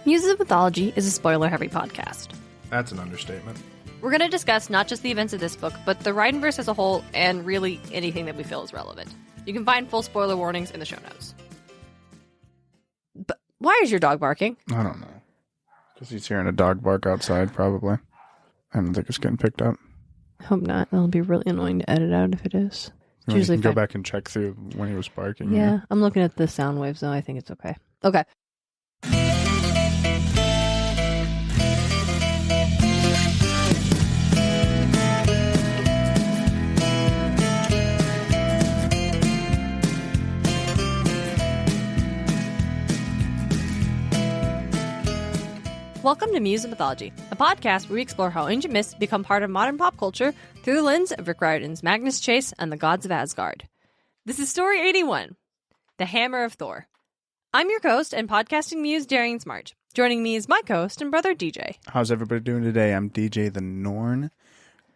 Muses of Mythology is a spoiler-heavy podcast. That's an understatement. We're going to discuss not just the events of this book, but the Rhineverse as a whole, and really anything that we feel is relevant. You can find full spoiler warnings in the show notes. But why is your dog barking? I don't know. Because he's hearing a dog bark outside, probably. I don't think it's getting picked up. I hope not. It'll be really annoying to edit out if it is. You can go back and check through when he was barking. Yeah, I'm looking at the sound waves, though. I think it's okay. Okay. Welcome to Muse of Mythology, a podcast where we explore how ancient myths become part of modern pop culture through the lens of Rick Riordan's Magnus Chase and the Gods of Asgard. This is Story 81, The Hammer of Thor. I'm your co-host and podcasting muse, Darien Smart. Joining me is my co-host and brother, DJ. How's everybody doing today? I'm DJ the Norn.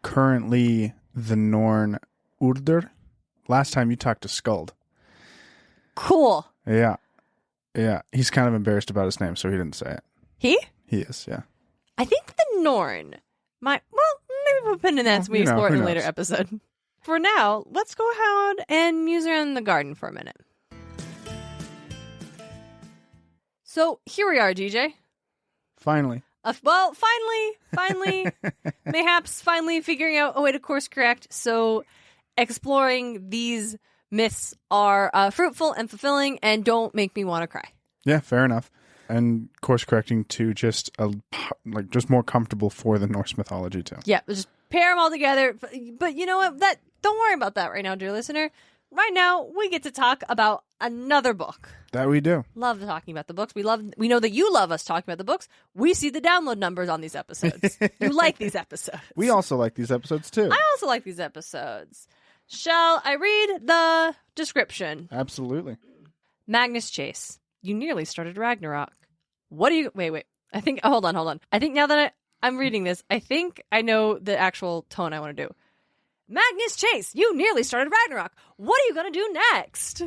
Currently the Norn Urdur. Last time you talked to Skuld. Cool. Yeah. He's kind of embarrassed about his name, so he didn't say it. He? He is, yeah. I think the Norn maybe put a pin in that so we explore it in a later episode. For now, let's go out and muse around the garden for a minute. So here we are, DJ. Finally. Finally, mayhaps finally figuring out a way to course correct. So exploring these myths are fruitful and fulfilling and don't make me want to cry. Yeah, fair enough. And course correcting to just more comfortable for the Norse mythology too. Yeah, just pair them all together. But you know what? Don't worry about that right now, dear listener. Right now, we get to talk about another book. That we do. Love talking about the books. We know that you love us talking about the books. We see the download numbers on these episodes. You like these episodes. We also like these episodes too. I also like these episodes. Shall I read the description? Absolutely. Magnus Chase. You nearly started Ragnarok. What do you... Wait. I think... hold on. I think now that I'm reading this, I think I know the actual tone I want to do. Magnus Chase, you nearly started Ragnarok. What are you going to do next?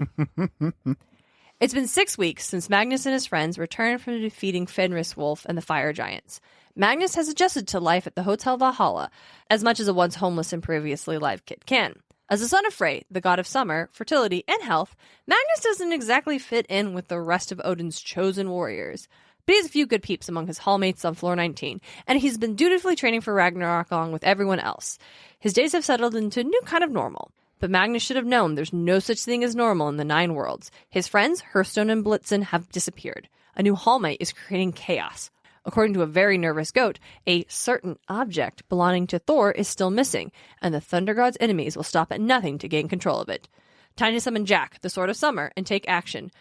It's been 6 weeks since Magnus and his friends returned from defeating Fenris Wolf and the Fire Giants. Magnus has adjusted to life at the Hotel Valhalla, as much as a once homeless and previously live kid can. As the son of Frey, the god of summer, fertility, and health, Magnus doesn't exactly fit in with the rest of Odin's chosen warriors. But he has a few good peeps among his hallmates on floor 19, and he's been dutifully training for Ragnarok along with everyone else. His days have settled into a new kind of normal. But Magnus should have known there's no such thing as normal in the Nine Worlds. His friends, Hearthstone and Blitzen, have disappeared. A new hallmate is creating chaos. According to a very nervous goat, a certain object belonging to Thor is still missing, and the Thunder God's enemies will stop at nothing to gain control of it. Time to summon Jack, the Sword of Summer, and take action.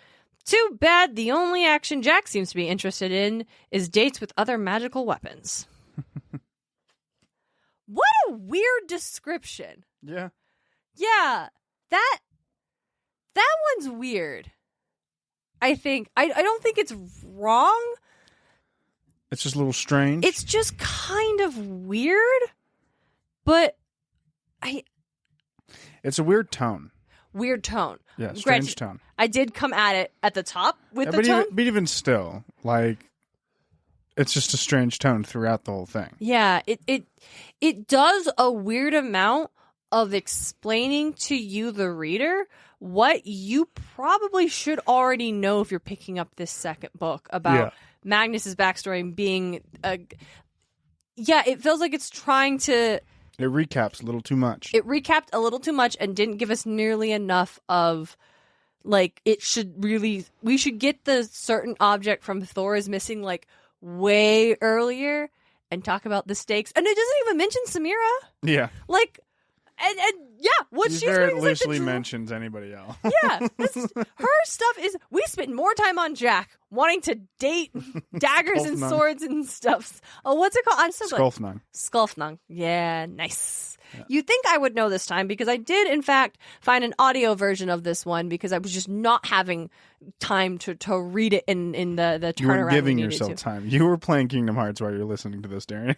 Too bad the only action Jack seems to be interested in is dates with other magical weapons. What a weird description. Yeah. Yeah, that one's weird. I think. I don't think it's wrong. It's just a little strange. It's just kind of weird, but it's a weird tone. Weird tone. Yeah, strange tone. I did come at it at the top with the tone. But even still, it's just a strange tone throughout the whole thing. Yeah, it does a weird amount of explaining to you, the reader, what you probably should already know if you're picking up this second book about Magnus's backstory and being it feels like it's trying to... It recaps a little too much. It recapped a little too much and didn't give us nearly enough of, we should get the certain object from Thor is missing, way earlier and talk about the stakes. And it doesn't even mention Samira. Yeah. What she she's very loosely mentions anybody else. Yeah, her stuff is. We spent more time on Jack wanting to date daggers and swords and stuff. Oh, what's it called? I'm so Skulfnung. Yeah, nice. Yeah. You'd think I would know this time because I did, in fact, find an audio version of this one because I was just not having time to read it in the turnaround. You weren't giving yourself time. You were playing Kingdom Hearts while you were listening to this, Darien.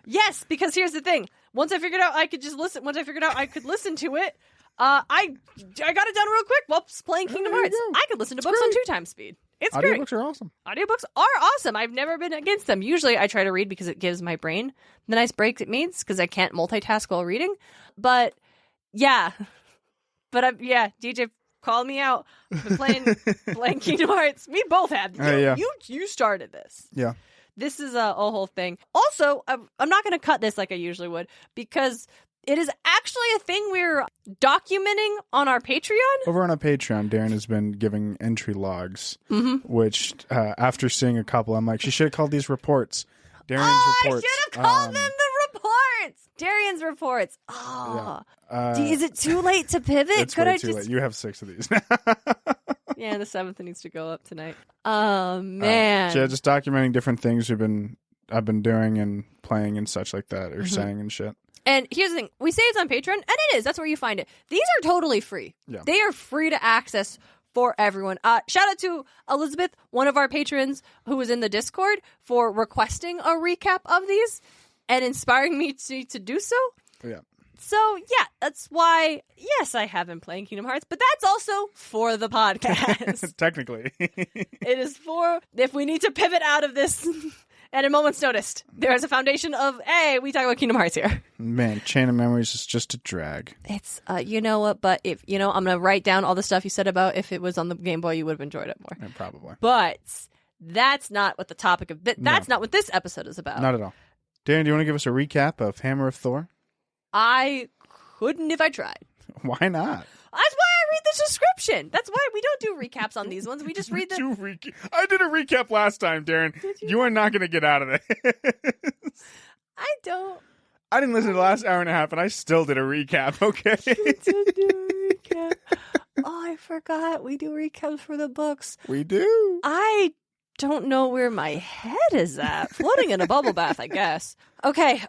Yes, because here's the thing. Once I figured out I could just listen. Once I figured out I could listen to it, I got it done real quick while playing Kingdom Hearts. I could listen to books on 2x speed. It's great. Audiobooks are awesome. Audiobooks are awesome. I've never been against them. Usually I try to read because it gives my brain the nice breaks it needs because I can't multitask while reading. But yeah. DJ, call me out. I've been playing Kingdom Hearts. We both have. You started this. Yeah. This is a whole thing. Also, I'm not going to cut this like I usually would because it is actually a thing we're documenting on our Patreon. Over on our Patreon, Darren has been giving entry logs, which after seeing a couple, I'm like, she should have called these reports. Darien's reports. I should have called them the reports. Darien's reports. Oh. Yeah. Is it too late to pivot? It's way too late. You have 6 of these. Yeah, the 7th needs to go up tonight. Oh, man. Just documenting different things I've been doing and playing and such like that, or saying and shit. And here's the thing. We say it's on Patreon, and it is. That's where you find it. These are totally free. Yeah. They are free to access for everyone. Shout out to Elizabeth, one of our patrons who was in the Discord, for requesting a recap of these and inspiring me to do so. Yeah. So, yeah, that's why, yes, I have been playing Kingdom Hearts, but that's also for the podcast. Technically. It is for, if we need to pivot out of this at a moment's notice, there is a foundation of, hey, we talk about Kingdom Hearts here. Man, Chain of Memories is just a drag. It's, you know what, but if, I'm going to write down all the stuff you said about if it was on the Game Boy, you would have enjoyed it more. Yeah, probably. But that's not what the topic of, that's not what this episode is about. Not at all. Darren, do you want to give us a recap of Hammer of Thor? I couldn't if I tried. Why not? That's why I read the description. That's why we don't do recaps on these ones. We just read the... I did a recap last time, Darren. You are not going to get out of this. I don't. I didn't listen to the last hour and a half, and I still did a recap, okay? You did do a recap. Oh, I forgot. We do recaps for the books. We do. I don't know where my head is at. Floating in a bubble bath, I guess. Okay.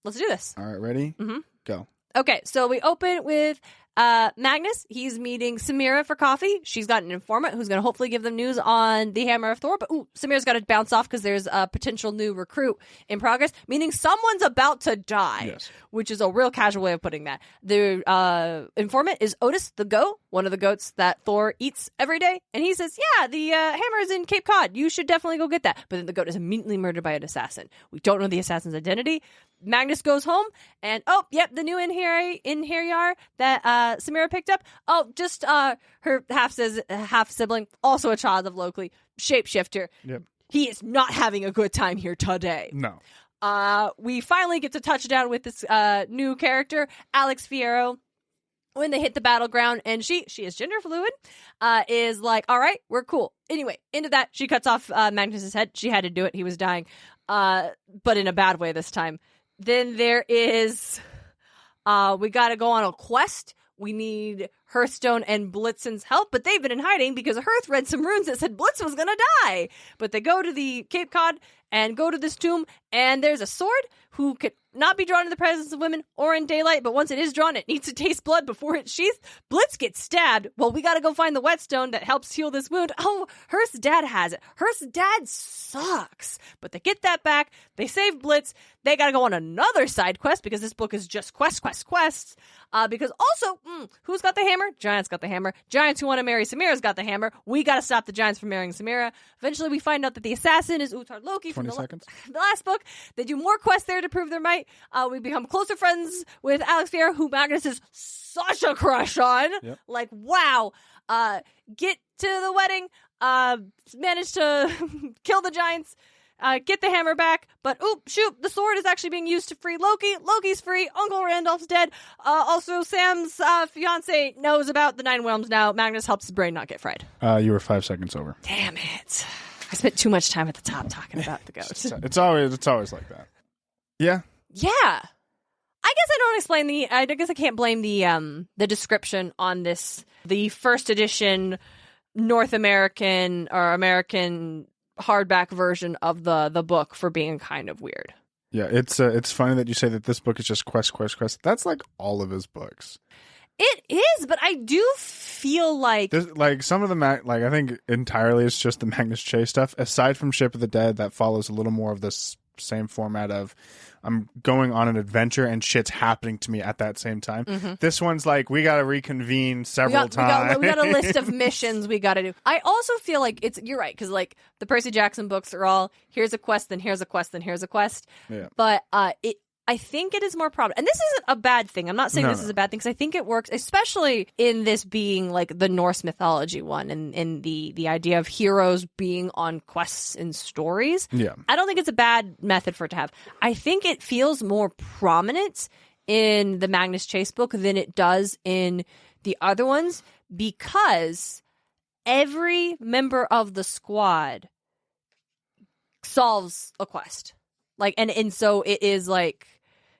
Let's do this. All right, ready? Mm-hmm. Go. Okay, so we open with Magnus. He's meeting Samira for coffee. She's got an informant who's going to hopefully give them news on the Hammer of Thor. But Samira's got to bounce off because there's a potential new recruit in progress, meaning someone's about to die, which is a real casual way of putting that. The informant is Otis the goat, one of the goats that Thor eats every day. And he says, yeah, the hammer is in Cape Cod. You should definitely go get that. But then the goat is immediately murdered by an assassin. We don't know the assassin's identity. Magnus goes home, and the new Inheriar that Samira picked up. Oh, just her half sibling, also a child of Loki, shapeshifter. Yep. He is not having a good time here today. No. We finally get to touch down with this new character, Alex Fierro. When they hit the battleground, and she is gender fluid, is like, all right, we're cool. Anyway, into that, she cuts off Magnus's head. She had to do it. He was dying, but in a bad way this time. Then there is, we got to go on a quest. We need Hearthstone and Blitzen's help, but they've been in hiding because Hearth read some runes that said Blitzen was going to die. But they go to the Cape Cod and go to this tomb, and there's a sword who could not be drawn in the presence of women or in daylight, but once it is drawn, it needs to taste blood before it's sheathed. Blitz gets stabbed. Well, we got to go find the whetstone that helps heal this wound. Oh, Hearth's dad has it. Hearth's dad sucks. But they get that back. They save Blitz. They got to go on another side quest because this book is just quests. Because also, who's got the hammer? Giants got the hammer. Giants who want to marry Samira's got the hammer. We got to stop the Giants from marrying Samira. Eventually, we find out that the assassin is Uttar Loki from the last book. They do more quests there to prove their might. We become closer friends with Alex Fierro, who Magnus is such a crush on. Yep. Like, wow. Get to the wedding. Manage to kill the Giants. Get the hammer back, but shoot, the sword is actually being used to free Loki. Loki's free. Uncle Randolph's dead. Also, Sam's fiance knows about the 9 realms now. Magnus helps his brain not get fried. You were 5 seconds over. Damn it. I spent too much time at the top talking about the goat. It's always like that. Yeah. Yeah. I guess I don't explain I guess I can't blame the description on this, the first edition North American or American hardback version of the book for being kind of weird. Yeah, it's funny that you say that this book is just quest. That's like all of his books. It is, but I do feel like some of them, I think entirely it's just the Magnus Chase stuff. Aside from Ship of the Dead, that follows a little more of this same format of I'm going on an adventure and shit's happening to me at that same time. This one's like, we got to reconvene several times. We got a list of missions we got to do. I also feel like you're right, because like the Percy Jackson books are all, here's a quest, then here's a quest, then here's a quest. Yeah. But I think it is more prominent. And this isn't a bad thing. I'm not saying this is a bad thing, because I think it works, especially in this being like the Norse mythology one, and the idea of heroes being on quests and stories. Yeah. I don't think it's a bad method for it to have. I think it feels more prominent in the Magnus Chase book than it does in the other ones, because every member of the squad solves a quest. Like, and so it is like,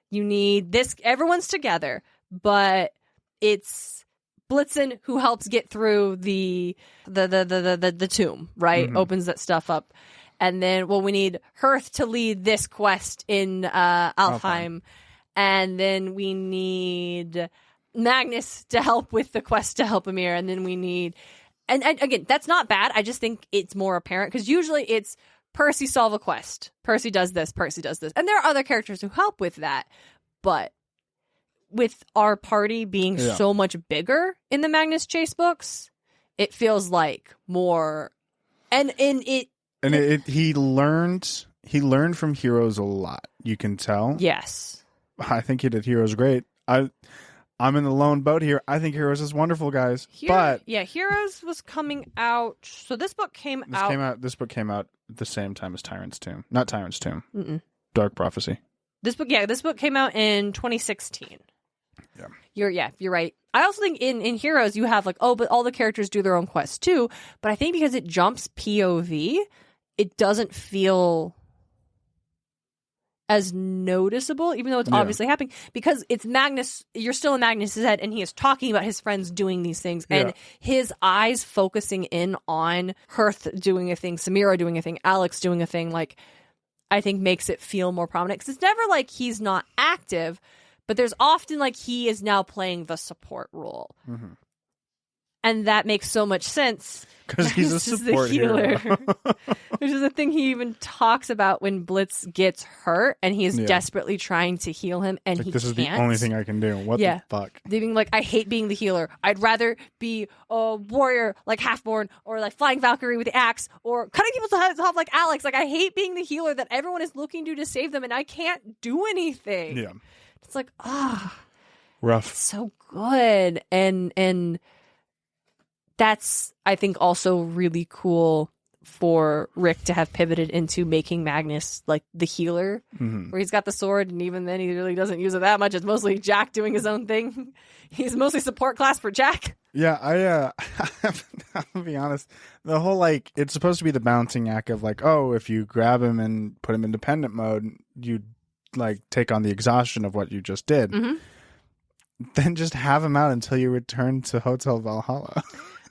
you need this, everyone's together, but it's Blitzen who helps get through the tomb, right? Opens that stuff up. And then, we need Hearth to lead this quest in Alfheim. And then we need Magnus to help with the quest to help Amir. And then we need, and again, that's not bad. I just think it's more apparent, because usually it's Percy solve a quest. Percy does this. Percy does this. And there are other characters who help with that. But with our party being so much bigger in the Magnus Chase books, it feels like more. He learned from Heroes a lot. You can tell. Yes. I think he did Heroes great. I'm in the lone boat here. I think Heroes is wonderful, guys. Heroes was coming out. So this book came out. This book came out at the same time as Tyrant's Tomb. Not Tyrant's Tomb. Dark Prophecy. This book came out in 2016. Yeah. You're right. I also think in Heroes you have like, but all the characters do their own quests too. But I think because it jumps POV, it doesn't feel as noticeable, even though it's obviously happening, because it's Magnus. You're still in Magnus's head, and he is talking about his friends doing these things, and his eyes focusing in on Hearth doing a thing, Samira doing a thing, Alex doing a thing. Like, I think makes it feel more prominent, because it's never like he's not active, but there's often like he is now playing the support role. And that makes so much sense. Because he's a support healer. Which is a thing he even talks about when Blitz gets hurt and he's desperately trying to heal him, and he this can't. Is the only thing I can do. What the fuck? Being like, I hate being the healer. I'd rather be a warrior like Halfborn, or like flying Valkyrie with the axe, or cutting people's heads off like Alex. Like, I hate being the healer that everyone is looking to save them, and I can't do anything. Yeah. It's like, rough. It's so good. And that's, I think, also really cool for Rick to have pivoted into making Magnus like the healer, where he's got the sword, and even then he really doesn't use it that much. It's mostly Jack doing his own thing. He's mostly support class for Jack. Yeah, I'll be honest. The whole, like, it's supposed to be the balancing act of like, if you grab him and put him in dependent mode, you like take on the exhaustion of what you just did. Then just have him out until you return to Hotel Valhalla.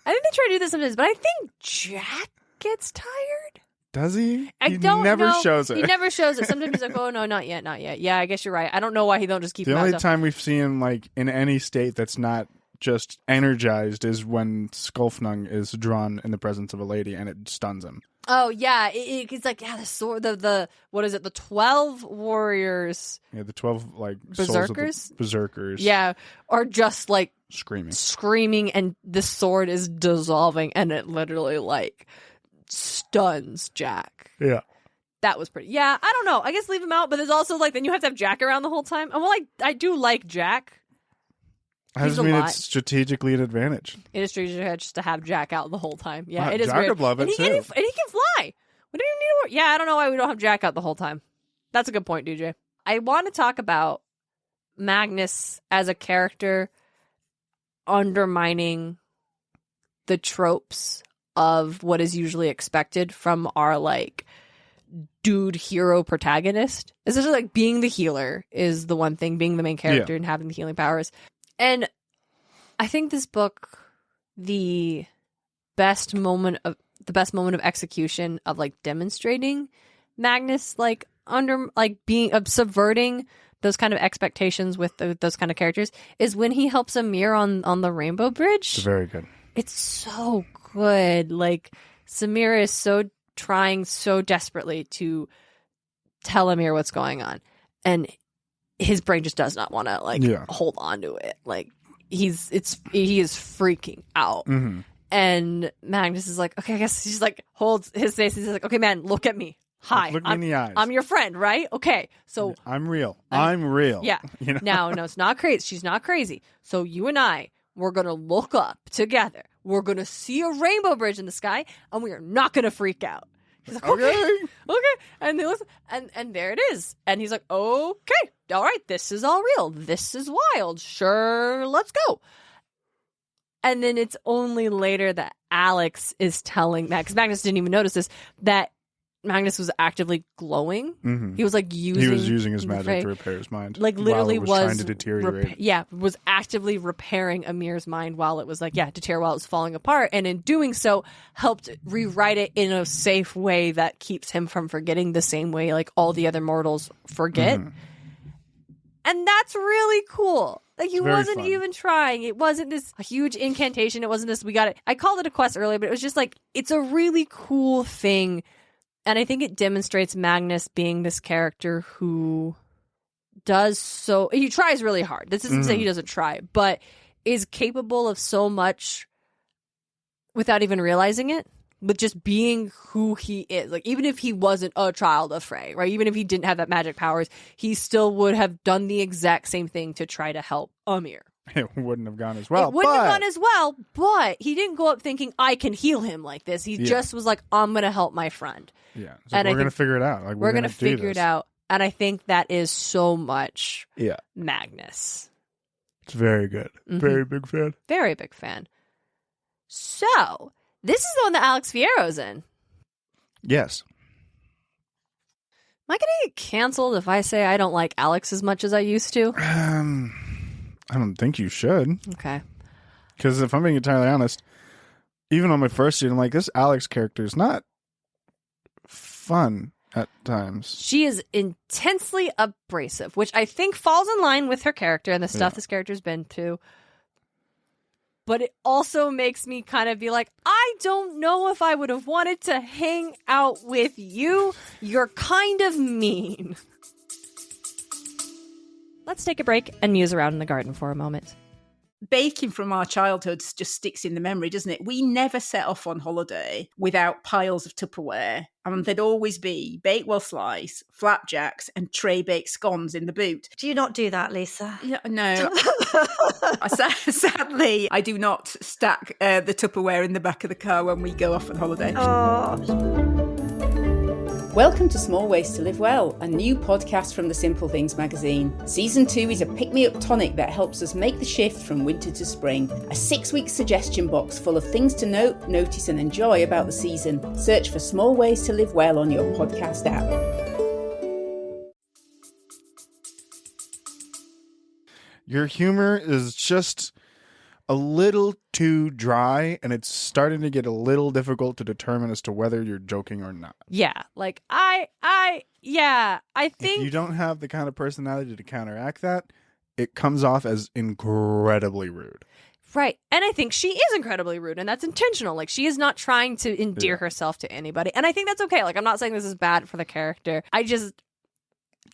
I think they try to do this sometimes, but I think Jack gets tired. Does he? He never shows it. He never shows it. Sometimes he's like, oh, no, not yet, not yet. Yeah, I guess you're right. I don't know why he don't just keep him out. The only time we've seen him like in any state that's not just energized is when Skulfnung is drawn in the presence of a lady and it stuns him. Oh, yeah. It's like, the sword, the what is it? The 12 warriors. Yeah, the 12, like, berserkers? Souls of the berserkers. Yeah, are just, like, screaming, and the sword is dissolving, and it literally, like, stuns Jack. Yeah. That was pretty. Yeah, I don't know. I guess leave him out, but there's also, like, then you have to have Jack around the whole time. And, well, I do like Jack. I just mean it's strategically an advantage. It is strategically just to have Jack out the whole time. Yeah, it is Jack weird. would love it, too. And he can fly. We don't even need to worry. Yeah, I don't know why we don't have Jack out the whole time. That's a good point, DJ. I want to talk about Magnus as a character undermining the tropes of what is usually expected from our, like, dude hero protagonist. Essentially, like, being the healer is the one thing, being the main character and having the healing powers. And I think this book, the best moment of execution of like demonstrating Magnus, like being subverting those kind of expectations with those kind of characters, is when he helps Amir on the Rainbow Bridge. It's very good. It's so good. Like, Samira is trying so desperately to tell Amir what's going on. And his brain just does not want to hold on to it. Like he is freaking out. Mm-hmm. And Magnus is like, okay, I guess he's like holds his face. He's like, okay, man, look at me. Hi, look me in the eyes. I'm your friend, right? Okay, so I'm real. I'm real. Yeah. You know? No, it's not crazy. She's not crazy. So you and I, we're gonna look up together. We're gonna see a rainbow bridge in the sky, and we are not gonna freak out. He's like, okay. And they listen, and there it is. And he's like, okay, all right, this is all real. This is wild. Sure, let's go. And then it's only later that Alex is telling Magnus, because Magnus didn't even notice this, that Magnus was actively glowing. Mm-hmm. He was using his magic to repair his mind. Like literally was trying to deteriorate. Was actively repairing Amir's mind while it was deteriorate while it was falling apart, and in doing so helped rewrite it in a safe way that keeps him from forgetting the same way like all the other mortals forget. Mm-hmm. And that's really cool. Like he wasn't fun. even trying. It wasn't this huge incantation. It wasn't this we got it. I called it a quest earlier, but it was just like it's a really cool thing. And I think it demonstrates Magnus being this character who he tries really hard. This isn't to say he doesn't try, but is capable of so much without even realizing it, with just being who he is. Like, even if he wasn't a child of Frey, right? Even if he didn't have that magic powers, he still would have done the exact same thing to try to help Amir. It wouldn't have gone as well. But he didn't go up thinking, I can heal him like this. He just was like, I'm going to help my friend. Yeah. So we're going to figure it out. Like, we're going to figure it out. And I think that is so much Yeah. Magnus. It's very good. Mm-hmm. Very big fan. Very big fan. So, this is the one that Alex Fierro's in. Yes. Am I going to get canceled if I say I don't like Alex as much as I used to? I don't think you should. Okay. Because if I'm being entirely honest, even on my first season, I'm like, this Alex character is not fun at times. She is intensely abrasive, which I think falls in line with her character and the stuff this character's been through. But it also makes me kind of be like, I don't know if I would have wanted to hang out with you. You're kind of mean. Let's take a break and muse around in the garden for a moment. Baking from our childhoods just sticks in the memory, doesn't it? We never set off on holiday without piles of Tupperware. And there'd always be Bakewell slice, flapjacks, and tray baked scones in the boot. Do you not do that, Lisa? No. Sadly, I do not stack the Tupperware in the back of the car when we go off on holiday. Oh. Welcome to Small Ways to Live Well, a new podcast from the Simple Things magazine. Season 2 is a pick-me-up tonic that helps us make the shift from winter to spring. A 6-week suggestion box full of things to note, notice and enjoy about the season. Search for Small Ways to Live Well on your podcast app. Your humor is just a little too dry, and it's starting to get a little difficult to determine as to whether you're joking or not. Yeah, like I think if you don't have the kind of personality to counteract that, it comes off as incredibly rude. Right. And I think she is incredibly rude, and that's intentional. Like, she is not trying to endear herself to anybody. And I think that's okay. Like, I'm not saying this is bad for the character. Turn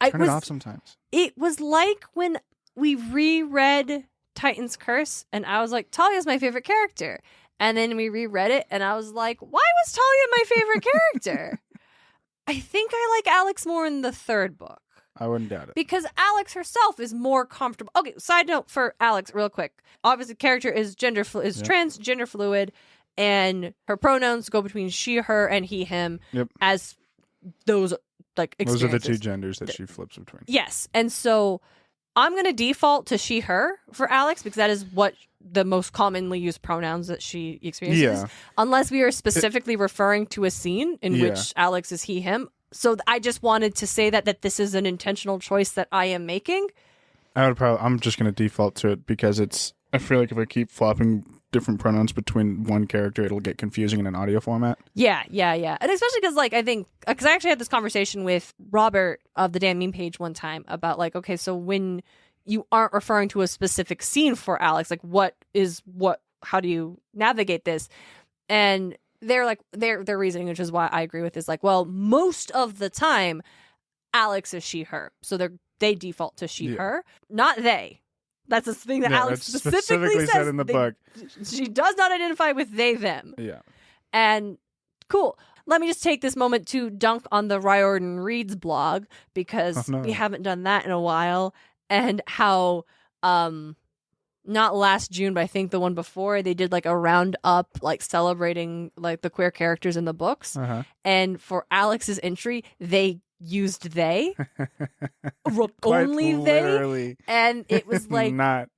it off sometimes. It was like when we reread Titan's Curse, and I was like, Talia's my favorite character. And then we reread it, and I was like, why was Talia my favorite character? I think I like Alex more in the third book. I wouldn't doubt it. Because Alex herself is more comfortable. Okay, side note for Alex, real quick. Obviously, character is transgender fluid, and her pronouns go between she, her, and he, him. Yep. As those experiences. Those are the two genders that she flips between. Yes, and so I'm going to default to she, her for Alex because that is what the most commonly used pronouns that she experiences. Yeah. Unless we are specifically referring to a scene in which Alex is he, him. So I just wanted to say that this is an intentional choice that I am making. I'm just going to default to it because I feel like if I keep flopping different pronouns between one character, it'll get confusing in an audio format. Yeah. And especially because, because I actually had this conversation with Robert of the Damn Meme page one time about, okay, so when you aren't referring to a specific scene for Alex, how do you navigate this? And they're their reasoning, which is why I agree with, is well, most of the time, Alex is she, her. So they default to she, her, not they. That's the thing that Alex specifically says said in the book. She does not identify with they, them. Yeah. And cool. Let me just take this moment to dunk on the Riordan Reads blog because we haven't done that in a while. And how, not last June, but I think the one before, they did like a roundup, like celebrating like the queer characters in the books. And for Alex's entry, they used they, only literally. they, and it was like not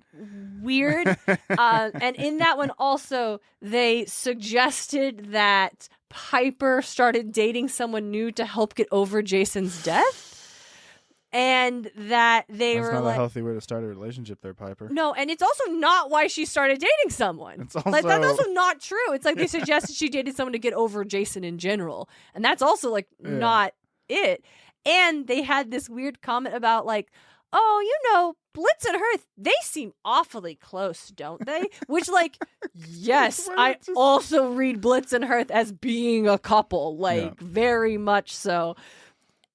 weird. And in that one also, they suggested that Piper started dating someone new to help get over Jason's death. And that That's were not like, a healthy way to start a relationship there, Piper. no, and it's also not why she started dating someone. It's also... Like, that's also not true. It's like they suggested she dated someone to get over Jason in general. And that's also like not it. And they had this weird comment about like, oh, you know, Blitz and Hearth, they seem awfully close, don't they? Which, like, yes, I also read Blitz and Hearth as being a couple, like, very much so.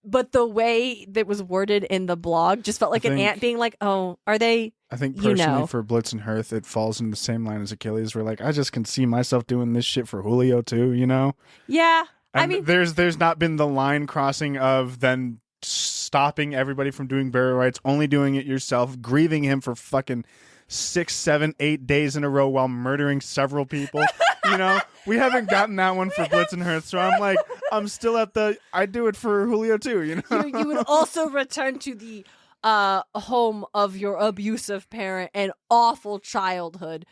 But the way that was worded in the blog just felt like an ant being like, oh, are they? I think personally for Blitz and Hearth, it falls in the same line as Achilles, where like, I just can see myself doing this shit for Julio too, you know? Yeah. And I mean, there's not been the line crossing of then stopping everybody from doing burial rites, only doing it yourself, grieving him for fucking 6, 7, 8 days in a row while murdering several people. You know, we haven't gotten that one for Blitz and Hearth, so I'm like, I'm still at I do it for Julio too, you know? You would also return to the home of your abusive parent and awful childhood.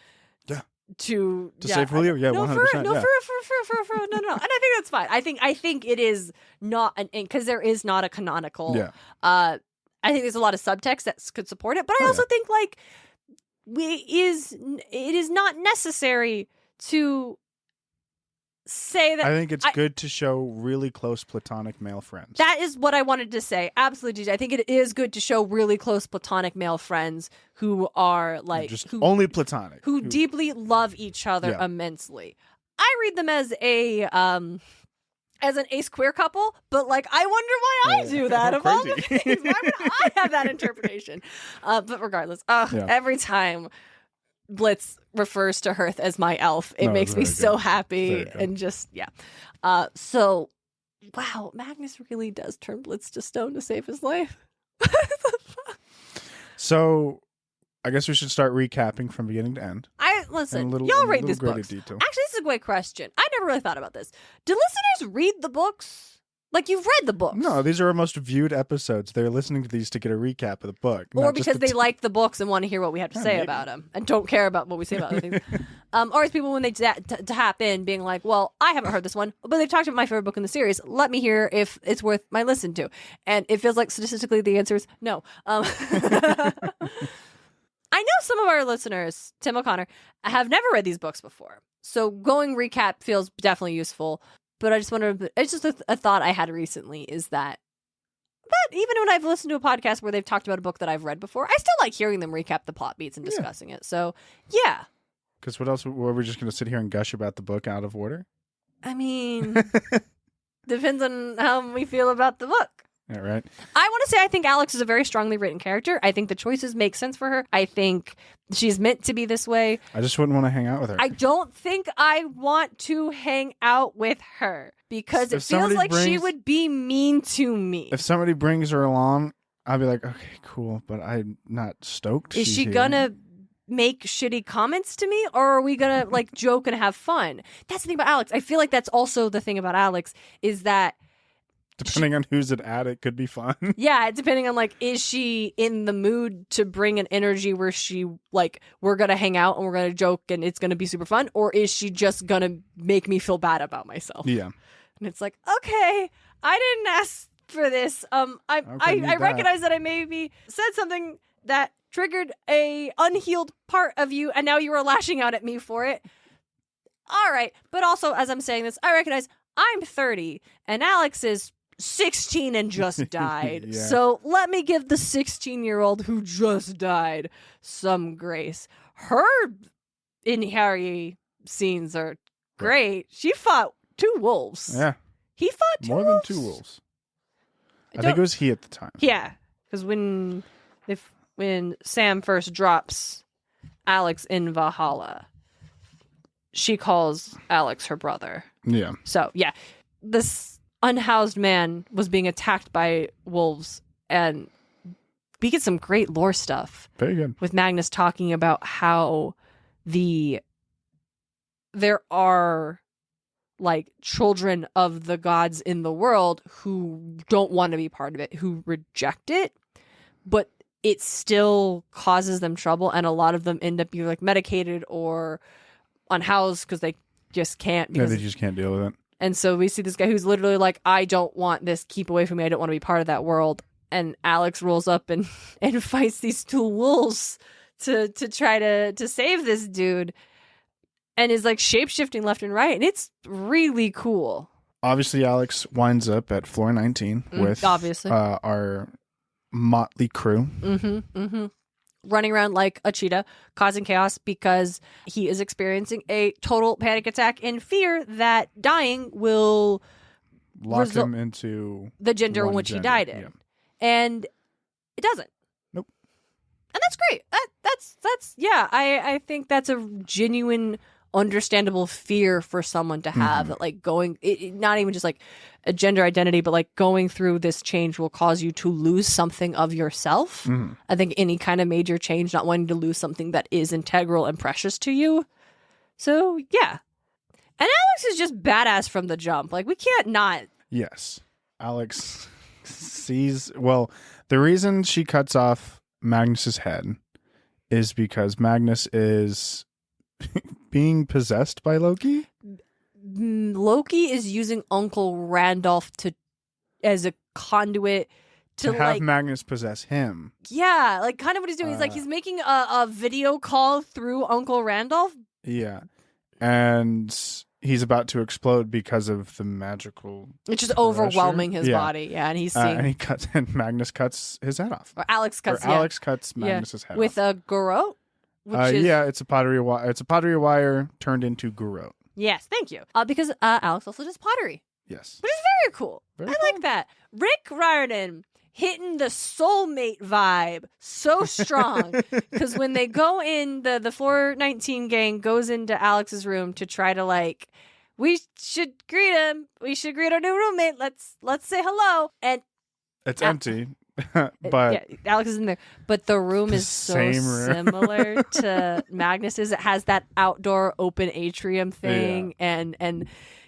Yeah. To save Julio? Yeah, 100%. No, and I think that's fine. I think it is not because there is not a canonical. Yeah. I think there's a lot of subtext that could support it, but I also think like it is not necessary to say that. I think it's good to show really close platonic male friends. That is what I wanted to say. Absolutely, I think it is good to show really close platonic male friends who are like only platonic, who deeply love each other immensely. I read them as an ace queer couple, but like I wonder why I do that of all the things. Why would I have that interpretation? But regardless, every time Blitz refers to Hearth as my elf, it makes me so happy and just so wow, Magnus really does turn Blitz to stone to save his life. So I guess we should start recapping from beginning to end. Y'all read these books. Detail. Actually, this is a great question. I never really thought about this. Do listeners read the books? Like, you've read the books. No, these are our most viewed episodes. They're listening to these to get a recap of the book. Or because they like the books and want to hear what we have to say about them and don't care about what we say about other things. Or it's people when they tap in being like, well, I haven't heard this one, but they've talked about my favorite book in the series. Let me hear if it's worth my listen to. And it feels like statistically the answer is no. I know some of our listeners, Tim O'Connor, have never read these books before. So going recap feels definitely useful. But I just wonder, it's just a thought I had recently is that even when I've listened to a podcast where they've talked about a book that I've read before, I still like hearing them recap the plot beats and discussing it. So, yeah. Because what else? Were we just going to sit here and gush about the book out of order? I mean, depends on how we feel about the book. Yeah, right. I want to say I think Alex is a very strongly written character. I think the choices make sense for her. I think she's meant to be this way. I just wouldn't want to hang out with her. I don't think I want to hang out with her because it feels like she would be mean to me. If somebody brings her along, I'll be like, okay, cool, but I'm not stoked. Is she gonna make shitty comments to me, or are we gonna like joke and have fun? That's the thing about Alex. I feel like that's also the thing about Alex is that depending on who's it could be fun. Yeah, depending on like, is she in the mood to bring an energy where she like, we're gonna hang out and we're gonna joke and it's gonna be super fun, or is she just gonna make me feel bad about myself? Yeah, and it's like, okay, I didn't ask for this. I recognize that I maybe said something that triggered a unhealed part of you, and now you are lashing out at me for it. All right, but also as I'm saying this, I recognize I'm 30 and Alex is 16 and just died. Yeah. So let me give the 16-year-old who just died some grace. Her Inharry scenes are great. She fought 2 wolves. Yeah. He fought 2 more wolves? than 2 wolves. I think it was he at the time. Yeah, because when Sam first drops Alex in Valhalla, she calls Alex her brother. Yeah. So, yeah, this unhoused man was being attacked by wolves, and we get some great lore stuff. Very good. With Magnus talking about how there are like children of the gods in the world who don't want to be part of it, who reject it, but it still causes them trouble, and a lot of them end up being like medicated or unhoused because they just can't. Yeah, they just can't deal with it. And so we see this guy who's literally like, I don't want this, keep away from me, I don't want to be part of that world. And Alex rolls up and fights these two wolves to try to save this dude, and is like shape-shifting left and right, and it's really cool. Obviously, Alex winds up at floor 19 with obviously our motley crew. Running around like a cheetah, causing chaos because he is experiencing a total panic attack in fear that dying will Lock him into the gender in which he died in. Yeah. And it doesn't. Nope. And that's great. That's yeah, I think that's a genuine understandable fear for someone to have, that like going not even just like a gender identity, but like going through this change will cause you to lose something of yourself. I think any kind of major change, not wanting to lose something that is integral and precious to you. So yeah. And Alex is just badass from the jump. Like, we can't not. Yes. Alex sees, well, the reason she cuts off Magnus's head is because Magnus is being possessed by Loki. Loki is using Uncle Randolph as a conduit to have like Magnus possess him. Yeah, like kind of what he's doing. He's like he's making a video call through Uncle Randolph. Yeah. And he's about to explode because of the magical. It's just overwhelming his body. Yeah, and he's seeing and Magnus cuts his head off. Or Alex cuts. Alex cuts Magnus's head with off. a garrote. It's a pottery wire. It's a pottery wire turned into garrote. Yes, thank you. Because Alex also does pottery. Yes, which is very cool. I cool. like that. Rick Riordan hitting the soulmate vibe so strong, because when they go in, the floor 19 gang goes into Alex's room to try to like, we should greet him. We should greet our new roommate. Let's say hello. And it's empty. But Alex is in there. But the room is so similar to Magnus's. It has that outdoor open atrium thing, and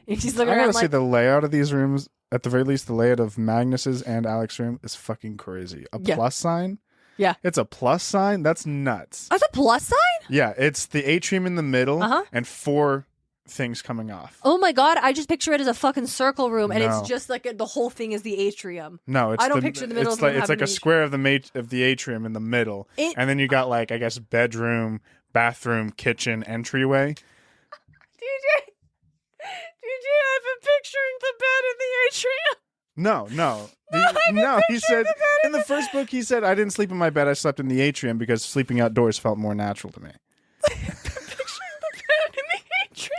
he's looking around. I gotta say, the layout of these rooms, at the very least, the layout of Magnus's and Alex's room is fucking crazy. A plus sign. Yeah, it's a plus sign. That's nuts. Oh, it's a plus sign. Yeah, it's the atrium in the middle and 4 things coming off. Oh my god, I just picture it as a fucking circle room, and it's just like the whole thing is the atrium. No, I don't picture the middle. It's like a square of the atrium in the middle, and then you got like, I guess, bedroom, bathroom, kitchen, entryway. DJ, I've been picturing the bed in the atrium. No. He said in the first book, he said, I didn't sleep in my bed, I slept in the atrium because sleeping outdoors felt more natural to me.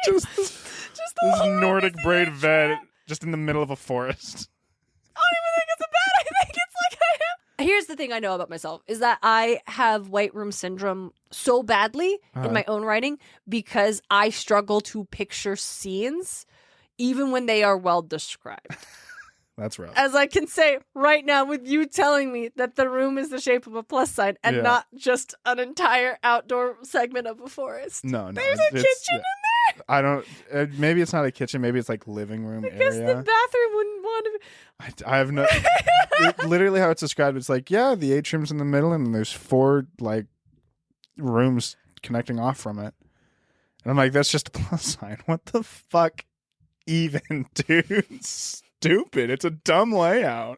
Just this Nordic braid bed just in the middle of a forest. I don't even think it's a bed. I think it's like I am. Here's the thing I know about myself is that I have white room syndrome so badly in my own writing because I struggle to picture scenes even when they are well described. That's rough. As I can say right now with you telling me that the room is the shape of a plus sign and not just an entire outdoor segment of a forest. No. There's a kitchen in there. I don't. Maybe it's not a kitchen. Maybe it's like living room area. I guess the bathroom wouldn't want to. I have no. Literally, how it's described, it's like, the atrium's in the middle, and there's 4 like rooms connecting off from it. And I'm like, that's just a plus sign. What the fuck, even, dude? Stupid. It's a dumb layout.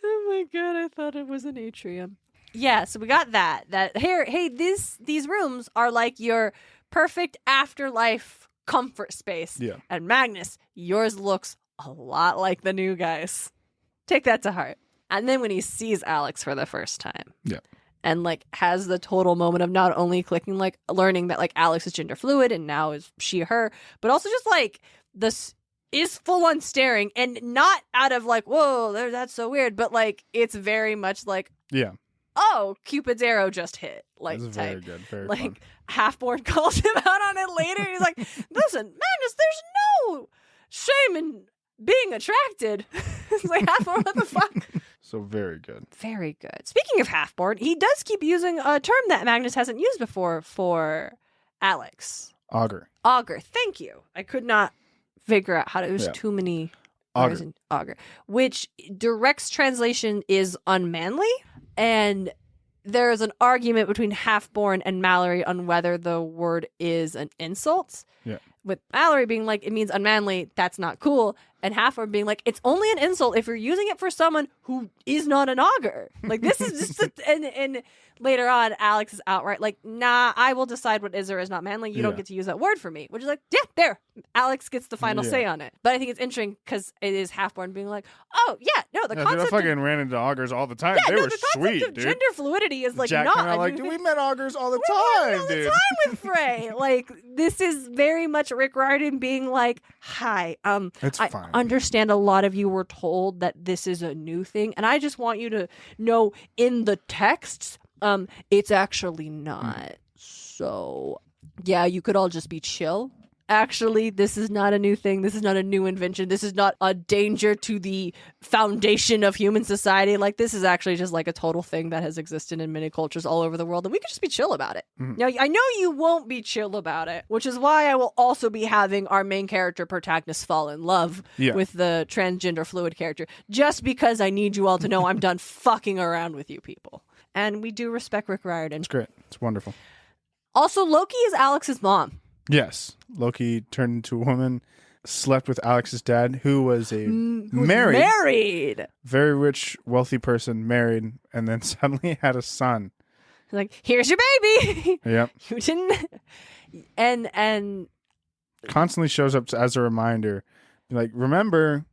Oh my god! I thought it was an atrium. Yeah, so we got that. Hey, these rooms are like your perfect afterlife comfort space. Yeah. And Magnus, yours looks a lot like the new guys. Take that to heart. And then when he sees Alex for the first time. Yeah. And like has the total moment of not only clicking, like learning that like Alex is gender fluid and now is she her, but also just like this is full on staring, and not out of like, whoa, that's so weird, but like it's very much like, Yeah. oh, Cupid's arrow just hit. Like That's type. very good. Very Like fun. Halfborn calls him out on it later. He's like, listen, Magnus, there's no shame in being attracted. It's like, Halfborn, what the fuck? So very good. Very good. Speaking of Halfborn, he does keep using a term that Magnus hasn't used before for Alex. Augur. Augur. Thank you. I could not figure out how to. There's Yeah. too many. Augur. Augur. Which direct translation is unmanly. And there is an argument between Halfborn and Mallory on whether the word is an insult. Yeah. With Mallory being like, it means unmanly, that's not cool. And Halfborn being like, it's only an insult if you're using it for someone who is not an augur. Like, this is just, and later on, Alex is outright like, nah, I will decide what is or is not manly. You don't Yeah. get to use that word for me. Which is like, yeah, there. Alex gets the final Yeah. say on it. But I think it's interesting because it is Halfborn being like, oh, yeah, no, the Yeah, dude, I concept fucking of, ran into augurs all the time. yeah, They no, were the concept sweet, of dude. gender fluidity is like Jack not and I a like, new dude, we thing. met augurs all the We met time, all dude. the time with Frey. Like, this is very much Rick Riordan being like, hi, It's I fine. understand a lot of you were told that this is a new thing, and I just want you to know in the texts, it's actually not. So, yeah, you could all just be chill. Actually, this is not a new thing. This is not a new invention. This is not a danger to the foundation of human society. Like, this is actually just like a total thing that has existed in many cultures all over the world, and we could just be chill about it. Mhm. Now, I know you won't be chill about it, which is why I will also be having our main character protagonist fall in love Yeah. with the transgender fluid character, just because I need you all to know I'm done fucking around with you people. And we do respect Rick Riordan. It's great. It's wonderful. Also, Loki is Alex's mom. Yes. Loki turned into a woman, slept with Alex's dad, who was a Who's married, very rich, wealthy person, married, and then suddenly had a son. Like, here's your baby. Yep. You didn't. And Constantly shows up as a reminder. Like, remember,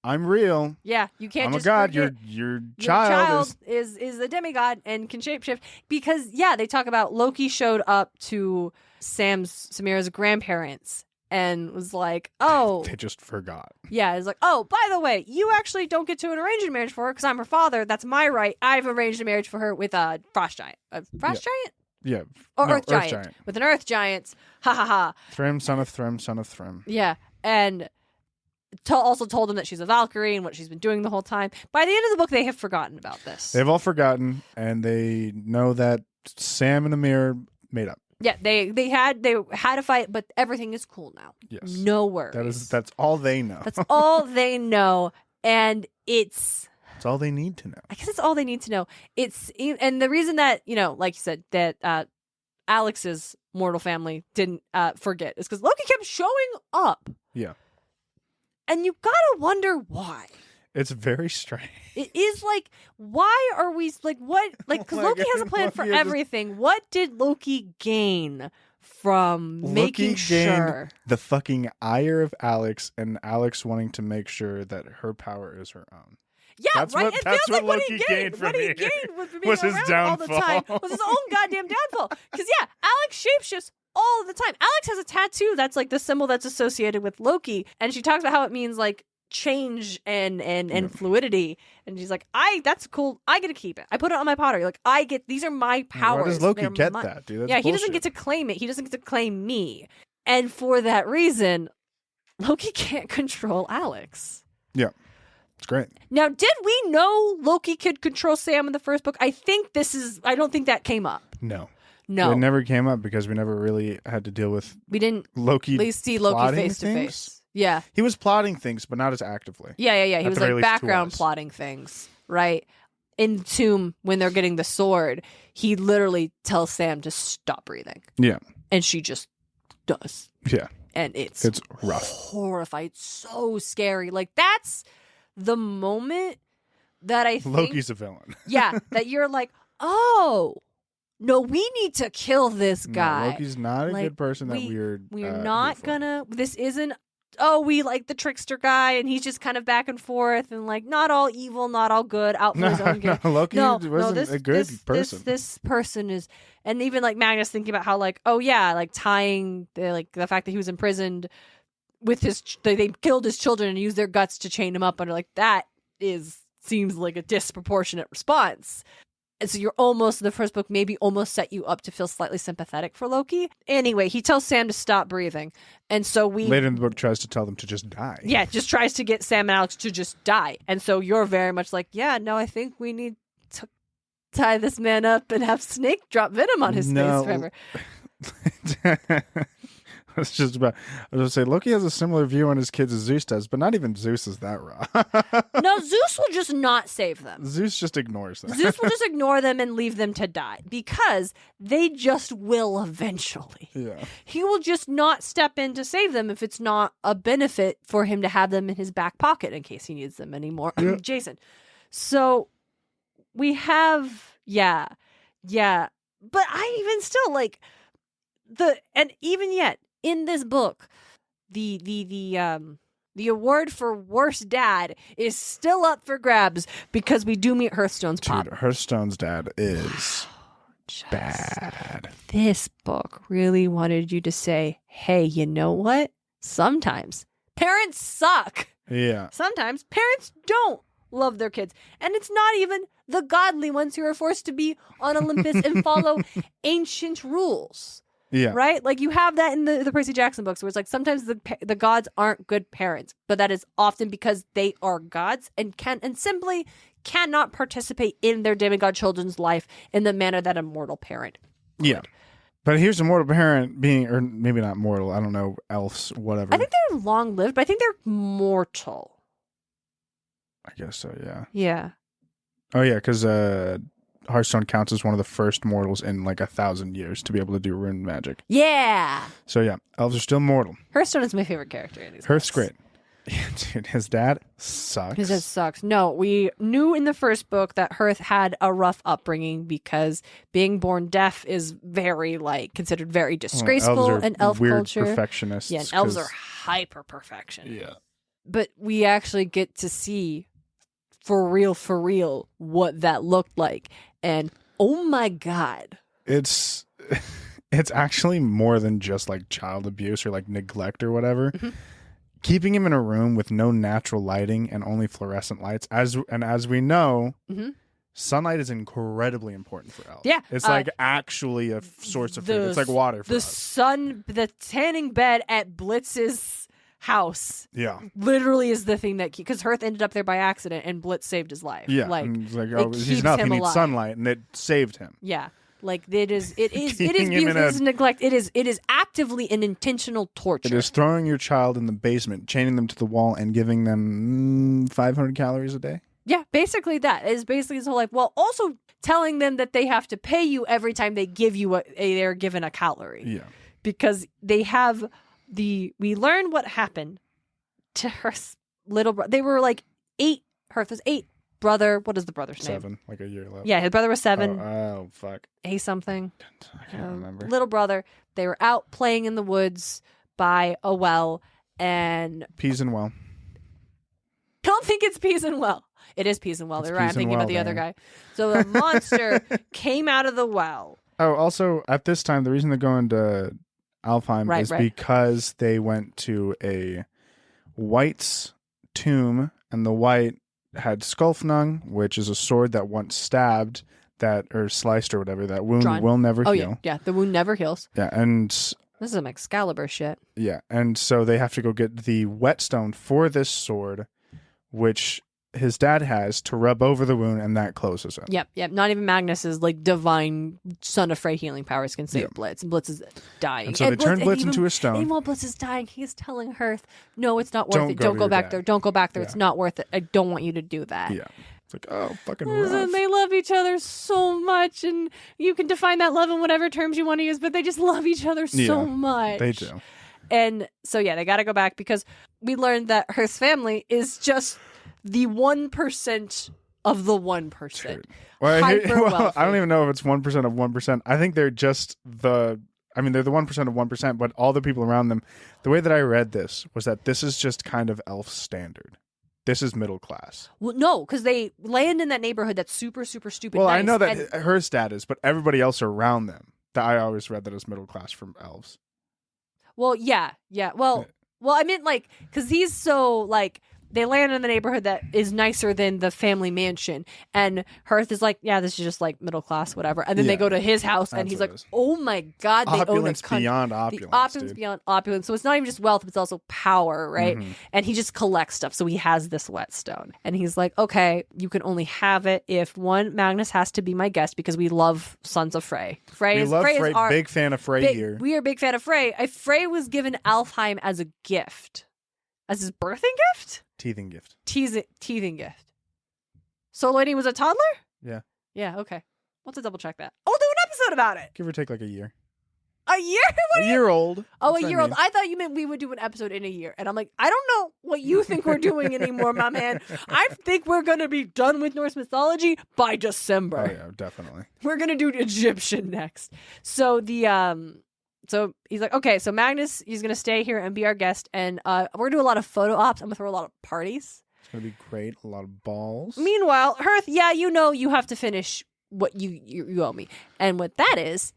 I'm real. yeah, you can't I'm a just god. forget Your child is is a demigod and can shapeshift, because yeah, they talk about Loki showed up to Samira's grandparents and was like, oh, They just forgot. yeah, it's like, oh, by the way, you actually don't get to arrange a marriage for her because I'm her father. That's my right. I've arranged a marriage for her with a frost giant. A frost giant? Yeah. Or No, earth giant. With an earth giant. Ha ha ha. Thrym, son of Thrym, son of Thrym. Yeah. And also told him that she's a Valkyrie and what she's been doing the whole time. By the end of the book, they have forgotten about this. They've all forgotten, and they know that Sam and Amir made up. Yeah, they had a fight, but everything is cool now. Yes. No worries. That's all they know. That's all they know, and it's. That's all they need to know. I guess it's all they need to know. And the reason that, like you said, that Alex's mortal family didn't forget is because Loki kept showing up. Yeah. And you gotta wonder why. It's very strange. It is like, why are we like what? Like, because Oh my Loki has a God, plan for Loki is just- everything. What did Loki gain from Loki making gained sure? the fucking ire of Alex, and Alex wanting to make sure that her power is her own. Yeah, That's right. what- It that's feels like what what he Loki gained. gained from What he here gained was being was his around all the time. downfall. Was his own goddamn downfall. Because yeah, Alex shapeshifts all the time. Alex has a tattoo that's like the symbol that's associated with Loki, and she talks about how it means like change and fluidity. And she's like, that's cool. I get to keep it. I put it on my pottery. Like, these are my powers. Why does Loki They're get mine. that, dude? That's Yeah, he bullshit. doesn't get to claim it. He doesn't get to claim me. And for that reason, Loki can't control Alex. Yeah, it's great. Now, did we know Loki could control Sam in the first book? I don't think that came up. No, No. it never came up because we never really had to deal with We didn't Loki. at least see Loki plotting face to things? face. Yeah. He was plotting things, but not as actively. Yeah. He At was the very like least to background us. plotting things, right? In Tomb, when they're getting the sword, he literally tells Sam to stop breathing. Yeah, And she just does. yeah, And it's rough. horrifying. It's so scary. Like, that's the moment that I think Loki's a villain. yeah, that you're like, oh no, we need to kill this No, guy. Loki's not a Like, good person that we're not here for. gonna. This isn't. Oh, we like the trickster guy, and he's just kind of back and forth, and like not all evil, not all good, out for his own gain. Loki wasn't this, a good this, person. This person is, and even like Magnus thinking about how like, oh yeah, like tying the fact that he was imprisoned with they killed his children and used their guts to chain him up, and like that seems like a disproportionate response. And so you're almost, the first book maybe almost set you up to feel slightly sympathetic for Loki. Anyway, he tells Sam to stop breathing. And so later in the book tries to tell them to just die. Yeah, just tries to get Sam and Alex to just die. And so you're very much like, yeah, no, I think we need to tie this man up and have Snake drop venom on his face forever. I was going to say, Loki has a similar view on his kids as Zeus does, but not even Zeus is that raw. No, Zeus will just not save them. Zeus just ignores them. Zeus will just ignore them and leave them to die because they just will eventually. Yeah. He will just not step in to save them if it's not a benefit for him to have them in his back pocket in case he needs them anymore. Yeah. Jason. So we have, yeah. But I even still like and even yet, in this book, the award for worst dad is still up for grabs because we do meet Hearthstone's pop. Dude, Hearthstone's dad is bad. This book really wanted you to say, hey, you know what? Sometimes parents suck. Yeah. Sometimes parents don't love their kids. And it's not even the godly ones who are forced to be on Olympus and follow ancient rules. Yeah. Right? Like you have that in the Percy Jackson books where it's like sometimes the gods aren't good parents, but that is often because they are gods and simply cannot participate in their demigod children's life in the manner that a mortal parent could. Yeah. But here's a mortal parent being, or maybe not mortal, I don't know, elves, whatever. I think they're long lived, but I think they're mortal. I guess so, yeah. Yeah. Oh, yeah, because Hearthstone counts as one of the first mortals in like 1,000 years to be able to do rune magic. Yeah. So yeah, elves are still mortal. Hearthstone is my favorite character in these Hearth's books. great. Yeah, dude, his dad sucks. His dad sucks. No, we knew in the first book that Hearth had a rough upbringing because being born deaf is very considered very disgraceful in elf weird culture. Perfectionists. Yeah, and elves are hyper perfection. Yeah. But we actually get to see for real what that looked like. And oh my God. It's actually more than just like child abuse or like neglect or whatever. Mm-hmm. Keeping him in a room with no natural lighting and only fluorescent lights, as we know, mm-hmm. sunlight is incredibly important for elves. Yeah. It's like actually a source of food. It's like water for us. The tanning bed at Blitz's house. Yeah. Literally is the thing that because Hearth ended up there by accident and Blitz saved his life. Yeah. Like, he's not. He needs sunlight, and it saved him. Yeah. Like it is abuse, it is neglect. It is actively an intentional torture. It is throwing your child in the basement, chaining them to the wall, and giving them 500 calories a day. Yeah, basically that is basically his whole life. Well, also telling them that they have to pay you every time they give you they're given a calorie. Yeah, because they have we learn what happened to Hearth's little brother. They were like 8. Hearth was 8. Brother, what is the brother's 7, name? like a year left. Yeah, his brother was 7. Oh fuck. A something. I can't remember. Little brother. They were out playing in the woods by a well and Peas and Well. Don't think it's Peas and Well. It is Peas and Well. They're right. I'm thinking about the other guy. So the monster came out of the well. Oh, also at this time, the reason they're going to Alfheim is because they went to a White's tomb, and the White had Skulfnung, which is a sword that once stabbed or sliced or whatever, that wound will never heal. Yeah, the wound never heals. Yeah, and this is some Excalibur shit. Yeah, and so they have to go get the whetstone for this sword, which his dad has, to rub over the wound, and that closes it. Yep. Not even Magnus's like divine son of Frey healing powers can save Blitz, and Blitz is dying. And so they turn Blitz into a stone. And while Blitz is dying, he's telling Hearth, "No, it's not worth it. Don't go back there. Don't go back there. It's not worth it. I don't want you to do that." Yeah. It's like, oh, fucking rough. And they love each other so much, and you can define that love in whatever terms you want to use, but they just love each other so much. They do. And so, they got to go back because we learned that Hearth's family is just the 1% of the 1%. Well, I don't even know if it's 1% of 1%. I think they're just they're the 1% of 1%, but all the people around them, the way that I read this was that this is just kind of elf standard. This is middle class. Well, no, because they land in that neighborhood that's super, super stupid. Well, nice, I know that her stat is, but everybody else around them, I always read that as middle class from elves. Well, yeah. Well, Well, I meant like because he's so like they land in the neighborhood that is nicer than the family mansion, and Hearth is like, yeah, this is just like middle class, whatever. And then they go to his house, and he's like, oh my god, they opulence own beyond opulence, the opulence dude. beyond opulence. So it's not even just wealth, but it's also power, right? Mm-hmm. And he just collects stuff. So he has this whetstone, and he's like, okay, you can only have it if one Magnus has to be my guest because we love Sons of Frey. We love Frey. Big fan of Frey here. We are a big fan of Frey. Frey was given Alfheim as a gift, as his birthing gift. Teething gift. Teething gift. So when he was a toddler? Yeah. Yeah, okay. We'll have to double check that. We'll do an episode about it. Give or take like a year. A year? A year old. Oh, That's a what year I old. mean. I thought you meant we would do an episode in a year. And I'm like, I don't know what you think we're doing anymore, my man. I think we're going to be done with Norse mythology by December. Oh, yeah, definitely. We're going to do Egyptian next. So so he's like, okay, so Magnus, he's going to stay here and be our guest. And we're going to do a lot of photo ops. I'm going to throw a lot of parties. It's going to be great. A lot of balls. Meanwhile, Hearth, yeah, you have to finish what you owe me. And what that is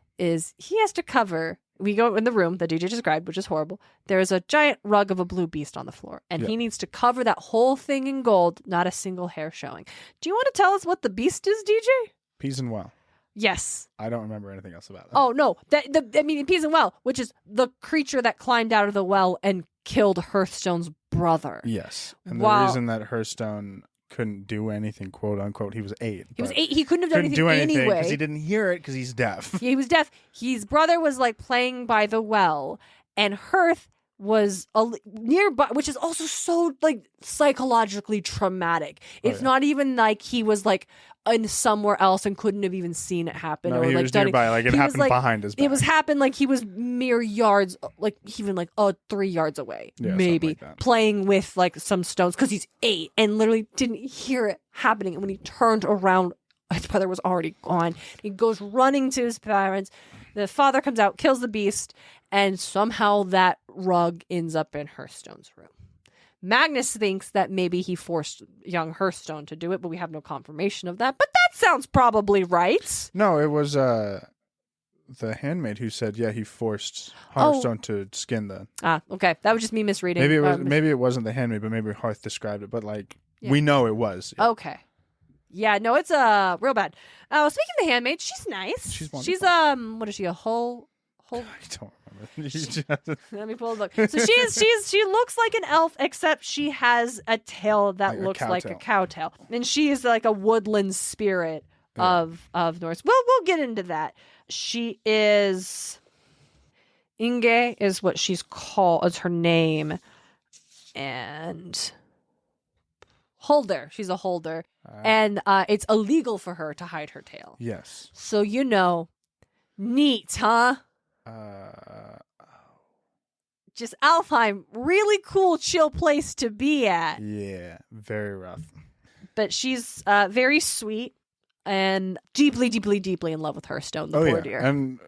he has to cover. We go in the room that DJ described, which is horrible. There's a giant rug of a blue beast on the floor. And he needs to cover that whole thing in gold, not a single hair showing. Do you want to tell us what the beast is, DJ? Peas and well. Yes. I don't remember anything else about it. Oh, no. In Peas and Well, which is the creature that climbed out of the well and killed Hearthstone's brother. Yes. And Wow. the reason that Hearthstone couldn't do anything, quote unquote, he was 8. He was 8. He couldn't have done Couldn't do anything anyway. because he didn't hear it because he's deaf. Yeah, he was deaf. His brother was like playing by the well, and Hearth was nearby, which is also so like psychologically traumatic. It's not even like he was like in somewhere else and couldn't have even seen it happen. No, or he like was nearby. Like it happened behind his back. It was happened like he was mere yards, like even like 3 yards away, maybe like that. playing with like some stones because he's 8 and literally didn't hear it happening. And when he turned around, his brother was already gone. He goes running to his parents. The father comes out, kills the beast, and somehow that rug ends up in Hearthstone's room. Magnus thinks that maybe he forced young Hearthstone to do it, but we have no confirmation of that. But that sounds probably right. No, it was the handmaid who said, yeah, he forced Hearthstone to skin the... Okay. That was just me misreading. Maybe it wasn't the handmaid, but maybe Hearth described it. But like, we know it was. Yeah. Okay. Yeah, no, it's real bad. Speaking of the handmaid, she's nice. She's wonderful. She's what is she? A whole I don't remember. Let me pull the book. So she looks like an elf, except she has a tail that looks like a cow tail, and she is like a woodland spirit of Norse. We'll get into that. She is Inge is what she's called. Is her name, and holder. She's a holder, and it's illegal for her to hide her tail. Yes. So neat, huh? Just Alfheim, really cool, chill place to be at. Yeah, very rough. But she's very sweet and deeply, deeply, deeply in love with Hearthstone, the poor dear. And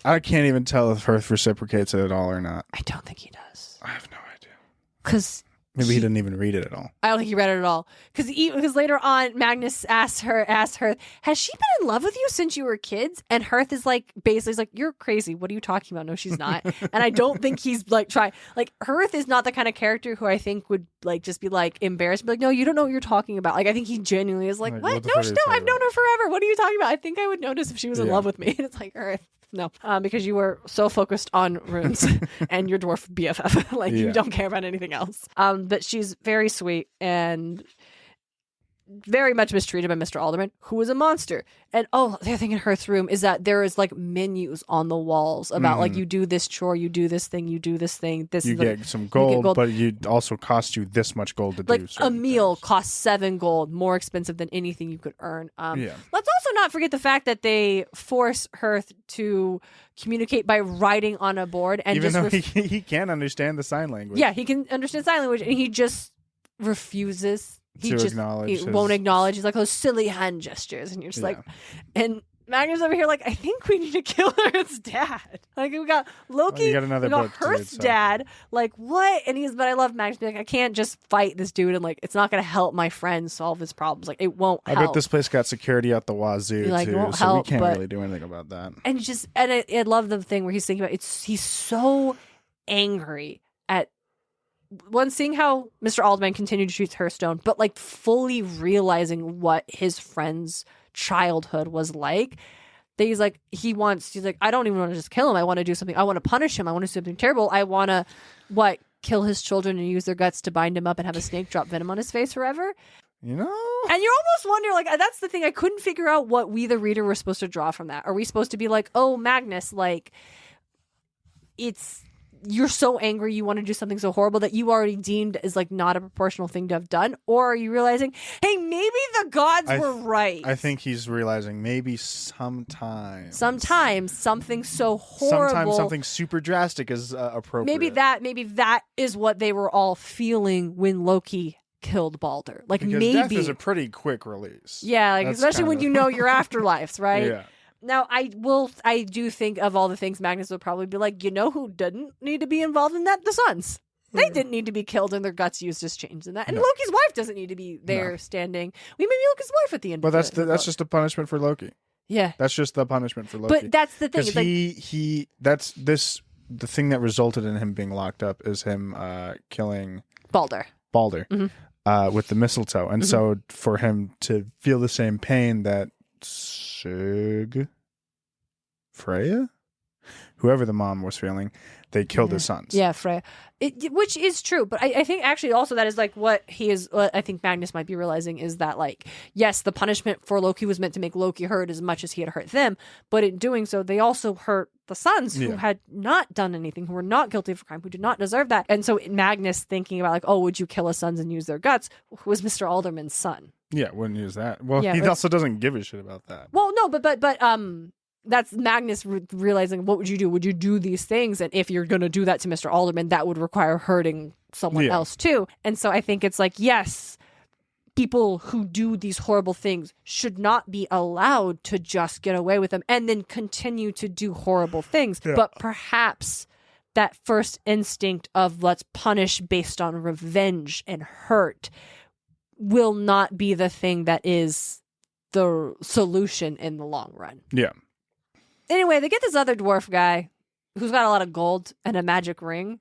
I can't even tell if Hearth reciprocates it at all or not. I don't think he does. I have no idea. Because maybe he didn't even read it at all. I don't think he read it at all. Because later on, Magnus asked her, has she been in love with you since you were kids? And Hearth is like, basically, he's like, you're crazy. What are you talking about? No, she's not. And I don't think he's like trying. Like, Hearth is not the kind of character who I think would like just be like embarrassed, be like, no, you don't know what you're talking about. Like, I think he genuinely is like, what? No, I've known her forever. What are you talking about? I think I would notice if she was in love with me. And it's like, Hearth. No, because you were so focused on runes and your dwarf BFF. Like, you don't care about anything else. But she's very sweet and very much mistreated by Mr. Alderman, who is a monster. And the other thing in Hearth's room is that there is like menus on the walls about like, you do this chore, you do this thing, you do this thing. You get some gold, but it also costs you this much gold to like do. A meal costs 7 gold, more expensive than anything you could earn. Let's also not forget the fact that they force Hearth to communicate by writing on a board, and even though he can't understand the sign language. Yeah, he can understand sign language, and he just refuses. He won't acknowledge. He's like those silly hand gestures, and you're just like, and Magnus over here like, I think we need to kill Hearth's dad. Like, we got Loki, we got Hearth's dad. Like, what? And but I love Magnus being like, I can't just fight this dude, and like, it's not going to help my friend solve his problems. Like, it won't help. I bet this place got security out the wazoo like, too, won't so help, we can't really do anything about that. And I love the thing where he's thinking about he's so angry at one, seeing how Mr. Alderman continued to treat Hearthstone, but like fully realizing what his friend's childhood was like. That he's like, I don't even want to just kill him. I want to do something. I want to punish him. I want to do something terrible. I want to, kill his children and use their guts to bind him up and have a snake drop venom on his face forever. You know? And you almost wonder, like, that's the thing. I couldn't figure out what we, the reader, were supposed to draw from that. Are we supposed to be like, oh, Magnus, like, you're so angry you want to do something so horrible that you already deemed as like not a proportional thing to have done? Or are you realizing, hey, maybe the gods were right? I think he's realizing maybe sometimes something so horrible, sometimes something super drastic is appropriate. Maybe that is what they were all feeling when Loki killed Balder. Like, because maybe death is a pretty quick release. Yeah, like That's especially kind when of- you know your afterlives, right? Yeah. Now, I do think of all the things Magnus would probably be like, you know who didn't need to be involved in that? The sons. They didn't need to be killed and their guts used as chains in that. And No. Loki's wife doesn't need to be there standing. We maybe Loki's wife at the end. But of that's just a punishment for Loki. yeah. That's just the punishment for Loki. But that's the thing. Because It's the thing that resulted in him being locked up is him killing Balder. with the mistletoe. And so for him to feel the same pain that Freya? Whoever the mom was feeling, they killed his sons. Yeah, Freya. Which is true. But I think actually also that is like what I think Magnus might be realizing is that, like, yes, the punishment for Loki was meant to make Loki hurt as much as he had hurt them. But in doing so, they also hurt the sons who had not done anything, who were not guilty of a crime, who did not deserve that. And so Magnus thinking about, like, oh, would you kill his sons and use their guts, was Mr. Alderman's son. Yeah, wouldn't use that. Well, Yeah, he but- also doesn't give a shit about that. Well, no, but that's Magnus realizing, what would you do? Would you do these things? And if you're going to do that to Mr. Alderman, that would require hurting someone else too. And so I think it's like, yes, people who do these horrible things should not be allowed to just get away with them and then continue to do horrible things. Yeah. But perhaps that first instinct of let's punish based on revenge and hurt will not be the thing that is the solution in the long run. Yeah. Anyway, they get this other dwarf guy who's got a lot of gold and a magic ring.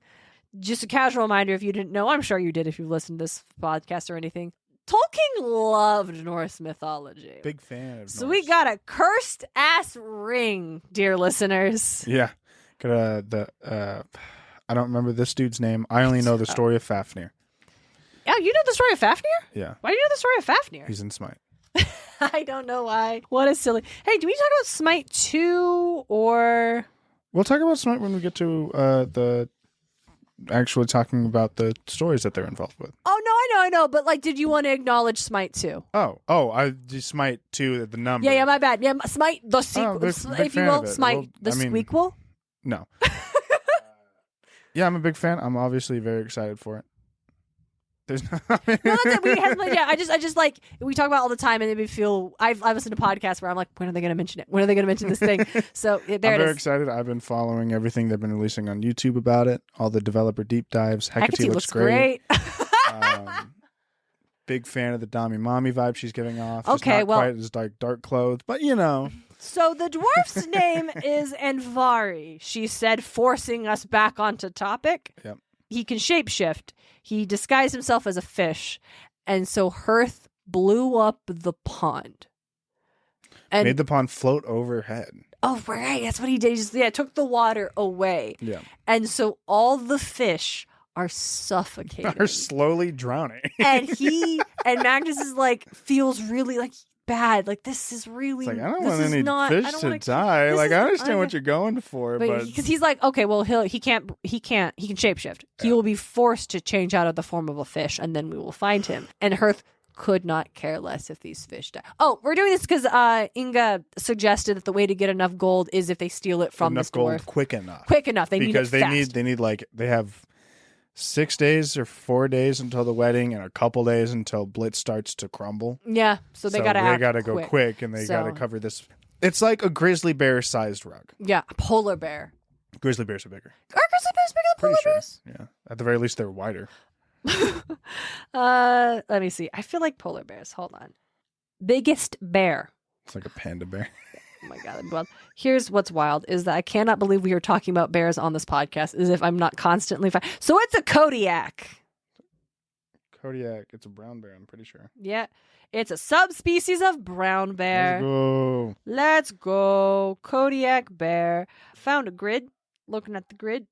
Just a casual reminder, if you didn't know, I'm sure you did if you listened to this podcast or anything. Tolkien loved Norse mythology. Big fan of So Norse. we got a cursed ass ring, dear listeners. Yeah. Got I don't remember this dude's name. I only know the story of Fafnir. Oh, you know the story of Fafnir? Yeah. Why do you know the story of Fafnir? He's in Smite. I don't know why. What a silly. Hey, do we talk about Smite 2 or... We'll talk about Smite when we get to the actually talking about the stories that they're involved with. Oh, no, I know. But, like, did you want to acknowledge Smite 2? I just Smite 2 the number. Yeah, my bad. Yeah, Smite, the sequel, big if you fan will. of it. Smite, Well, the I mean- sequel. No. Yeah, I'm a big fan. I'm obviously very excited for it. There's no, No, that's it. I just like, we talk about it all the time, and it would feel. I've listened to podcasts where I'm like, when are they going to mention it? When are they going to mention this thing? So there I'm it very is. excited. I've been following everything they've been releasing on YouTube about it. All the developer deep dives. Hecate looks great. Big fan of the Dami Mommy vibe she's giving off. She's Okay, not well- quite as like dark clothed, but you know. So the dwarf's name is Anvari. She said, forcing us back onto topic. Yep. He can shapeshift. He disguised himself as a fish, and so Hearth blew up the pond. And Made the pond float overhead. oh, right, that's what he did. He just, took the water away, Yeah. and so all the fish are suffocating. Are slowly drowning. and Magnus is like feels really like bad. Like, this is really. It's like, I don't this want is any not, fish I don't to wanna- die. this Like, is- I understand what you're going for, but because he's like, okay, well, he can shapeshift. He will be forced to change out of the form of a fish, and then we will find him. And Hearth could not care less if these fish die. Oh, we're doing this because Inga suggested that the way to get enough gold is if they steal it from enough this dwarf gold quick enough. quick enough. They because need it fast. they need like they have 6 days or 4 days until the wedding and a couple days until Blitz starts to crumble. Yeah, so they gotta go quick and they gotta So- cover this. It's like a grizzly bear sized rug. Yeah, a polar bear. Grizzly bears are bigger. Are grizzly bears bigger than Pretty polar sure. bears? Yeah. At the very least, they're wider. Let me see. I feel like polar bears. Hold on. Biggest bear. It's like a panda bear. Oh my god, that'd be wild. Here's what's wild is that I cannot believe we are talking about bears on this podcast as if I'm not constantly so it's a Kodiak. Kodiak, it's a brown bear, I'm pretty sure. Yeah. It's a subspecies of brown bear. Let's go. Kodiak bear. Found a grid. Looking at the grid.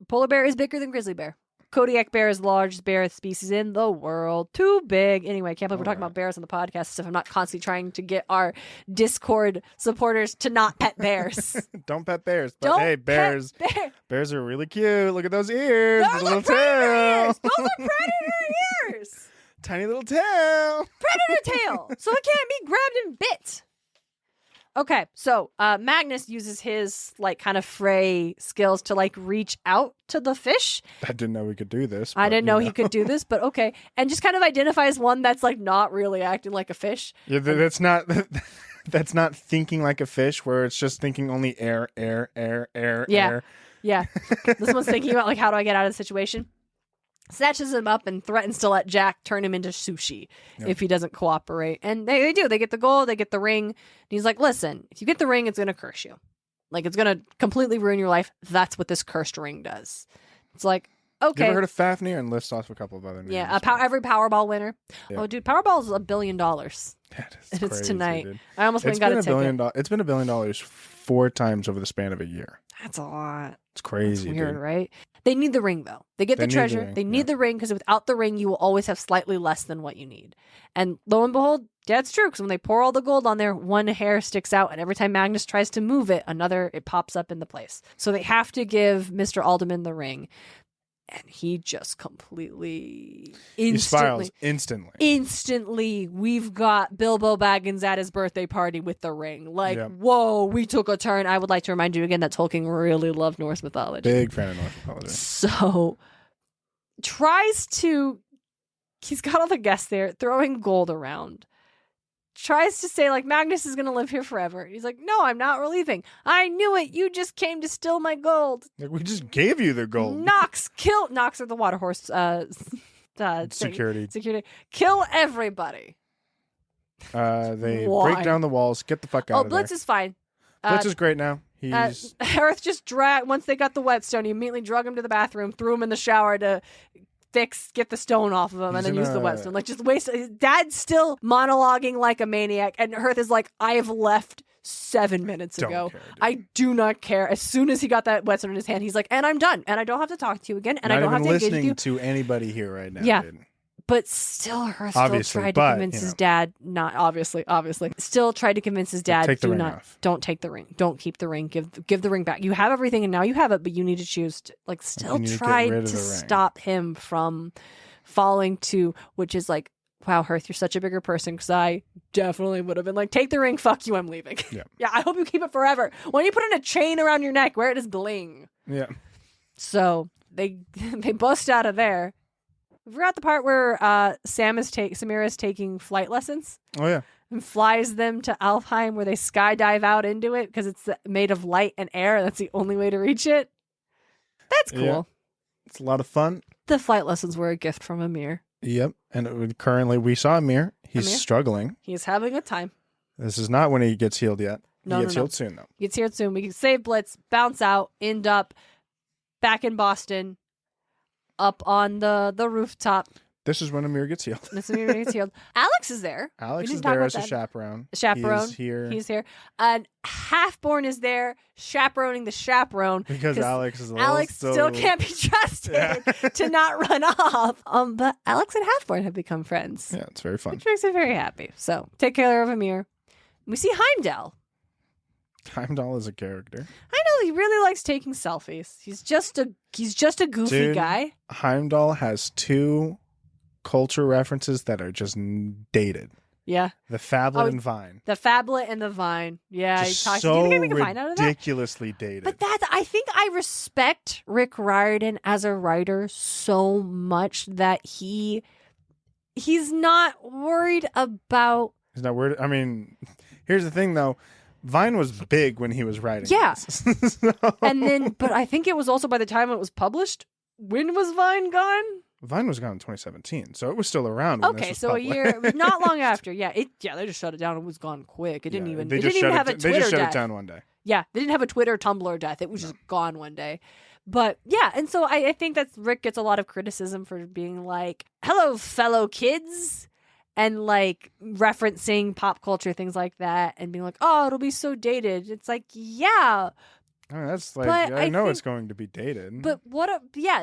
Polar bear is bigger than grizzly bear. Kodiak bear is the largest bear species in the world. Too big. Anyway, I can't believe we're talking about bears on the podcast as if I'm not constantly trying to get our Discord supporters to not pet bears. Don't pet bears. But Don't hey, bears. Bears are really cute. Look at those ears. Those little are predator tail. ears. Those are predator ears. Tiny little tail. Predator tail. So it can't be grabbed and bit. Okay, so Magnus uses his like kind of fray skills to like reach out to the fish. I didn't know we could do this. I didn't know he could do this, but okay. And just kind of identifies one that's like not really acting like a fish. Yeah, that's not that's not thinking like a fish where it's just thinking only air. Yeah. Yeah. This one's thinking about like how do I get out of the situation? Snatches him up and threatens to let Jack turn him into sushi if he doesn't cooperate. And they do. They get the gold, they get the ring. And he's like, listen, if you get the ring, it's going to curse you. Like, it's going to completely ruin your life. That's what this cursed ring does. It's like, okay. You ever heard of Fafnir? And list off a couple of other names. Yeah, every Powerball winner. Yeah. Oh, dude, Powerball is $1 billion. That is it's crazy, tonight. Dude. I almost went and got a ticket. It's been $1 billion 4 times over the span of a year. That's a lot. It's crazy. That's weird, dude. Right? They need the ring, though. They get the treasure. They need the ring because without the ring, you will always have slightly less than what you need. And lo and behold, that's true because when they pour all the gold on there, one hair sticks out, and every time Magnus tries to move it, it pops up in the place. So they have to give Mr. Alderman the ring. And he just completely he smiles instantly. We've got Bilbo Baggins at his birthday party with the ring. Like, whoa, we took a turn. I would like to remind you again that Tolkien really loved Norse mythology. Big fan of Norse mythology. So, he's got all the guests there throwing gold around. Tries to say, like, Magnus is going to live here forever. He's like, no, I'm not leaving. I knew it. You just came to steal my gold. Like, we just gave you the gold. Nox are the water horse security. Kill everybody. They break down the walls. Get the fuck out of there. Blitz is fine. Blitz is great now. He's Earth just once they got the whetstone, he immediately drug him to the bathroom, threw him in the shower to get the stone off of him, and then use the whetstone. Like, just waste. Dad's still monologuing like a maniac, and Earth is like, I have left 7 minutes ago. I do not care. As soon as he got that whetstone in his hand, he's like, and I'm done, and I don't have to talk to you again, and I don't have to engage with you. Not even listening to anybody here right now. Yeah. Dude. But still, Earth still tried to convince his dad, not obviously, still tried to convince his dad, don't take the ring. Don't keep the ring. Give the ring back. You have everything and now you have it, but you need to choose to, like, still try to stop him from falling to, which is like, wow, Earth, you're such a bigger person, because I definitely would have been like, take the ring, fuck you, I'm leaving. Yeah. Yeah, I hope you keep it forever. Why don't you put in a chain around your neck, wear it as bling? Yeah. So they bust out of there. We forgot the part where Samira is taking flight lessons. Oh, yeah. And flies them to Alfheim where they skydive out into it because it's made of light and air. And that's the only way to reach it. That's cool. Yeah. It's a lot of fun. The flight lessons were a gift from Amir. Yep. And currently we saw Amir. He's struggling. He's having a time. This is not when he gets healed yet. He gets healed soon, though. He gets healed soon. We can save Blitz, bounce out, end up back in Boston. Up on the rooftop. This is when Amir gets healed. Alex is there. Alex is there as a chaperone. He's here. And Halfborn is there chaperoning the chaperone. Because Alex still can't be trusted to not run off. But Alex and Halfborn have become friends. Yeah, it's very fun. Which makes me very happy. So take care of Amir. We see Heimdall. Heimdall is a character. I know, he really likes taking selfies. He's just a goofy guy. Heimdall has 2 culture references that are just dated. Yeah. The phablet and vine. The phablet and the vine. Yeah, so ridiculously dated. But I think I respect Rick Riordan as a writer so much that he's not worried about. He's not worried. I mean, here's the thing though. Vine was big when he was writing. Yeah. So. And then, but I think it was also by the time it was published. When was Vine gone? Vine was gone in 2017, so it was still around. When Okay, this was so a public. year, not long after. Yeah, they just shut it down. It was gone quick. It didn't even. They It just didn't even shut have a it. Twitter They just shut death. it down one day. Yeah, they didn't have a Twitter, Tumblr death. It was just gone one day. But yeah, and so I think that Rick gets a lot of criticism for being like, "Hello, fellow kids," and like referencing pop culture, things like that, and being like, "Oh, it'll be so dated." It's like, yeah. I mean, that's like But I I know think- it's going to be dated. But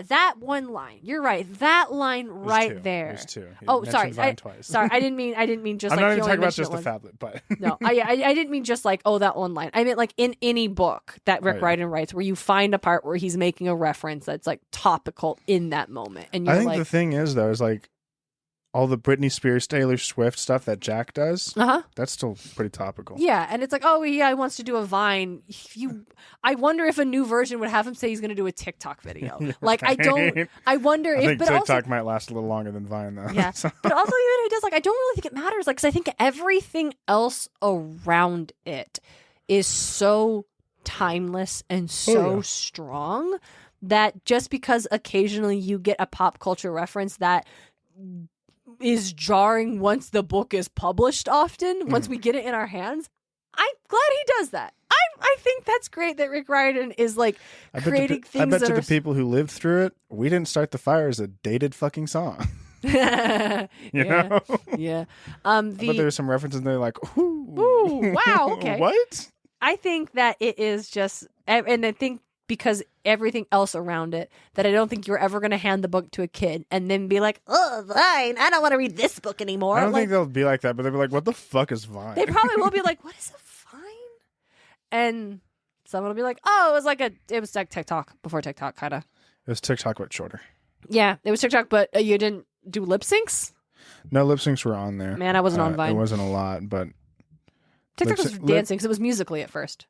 that one line. You're right. That line There's right two. there. There's two. He Oh, sorry. mentioned Vine twice. Sorry, I didn't mean just I'm like not he even only talking about mentioned just the it once. phablet, but No, I didn't mean just like, oh, that one line. I meant like in any book that Rick Oh, yeah. Riordan writes where you find a part where he's making a reference that's like topical in that moment. And you're I think like, the thing is though is like all the Britney Spears, Taylor Swift stuff that Jack does. uh-huh. That's still pretty topical. Yeah, and it's like, oh yeah, he wants to do a Vine. I wonder if a new version would have him say he's going to do a TikTok video. Like, I don't. I wonder I if, think but TikTok also, might last a little longer than Vine though. yeah, So- but also even if he does, like, I don't really think it matters. Like, because I think everything else around it is so timeless and so yeah. strong that just because occasionally you get a pop culture reference that is jarring once the book is published often, once we get it in our hands, I'm glad he does that. I think that's great that Rick Riordan is like creating things I bet that to are the people who lived through it, We Didn't Start the Fire is a dated fucking song. yeah, You know? yeah. I bet there were some references and they're like, ooh. Ooh, wow, okay. What? I think that it is just, and I think because everything else around it, that I don't think you're ever going to hand the book to a kid and then be like, oh, Vine, I don't want to read this book anymore. I don't Like, think they'll be like that, but they'll be like, what the fuck is Vine? they probably will be like, what is a Vine? And someone will be like, oh, it was like TikTok before TikTok, kind of. It was TikTok, but shorter. Yeah, it was TikTok, but you didn't do lip syncs? No, lip syncs were on there. Man, I wasn't on Vine. It wasn't a lot, but TikTok was lip- dancing because it was Musically at first.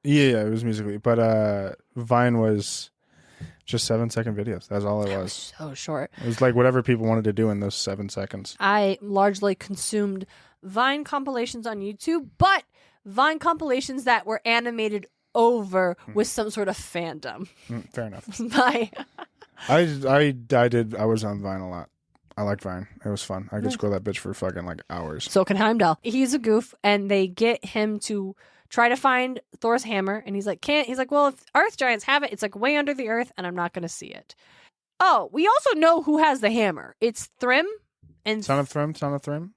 yeah, it was Musically. But Vine was just 7-second videos. That's all it That was. was so short. It was like whatever people wanted to do in those 7 seconds. I largely consumed Vine compilations on YouTube, but Vine compilations that were animated over with some sort of fandom. Fair enough. By I was on Vine a lot. I liked Vine. It was fun. I could scroll that bitch for fucking like hours. So can Heimdall. He's a goof, and they get him to try to find Thor's hammer, and he's like, can't. He's like, well, if Earth giants have it, it's like way under the earth, and I'm not going to see it. Oh, we also know who has the hammer. It's Thrym. And Son of Thrym?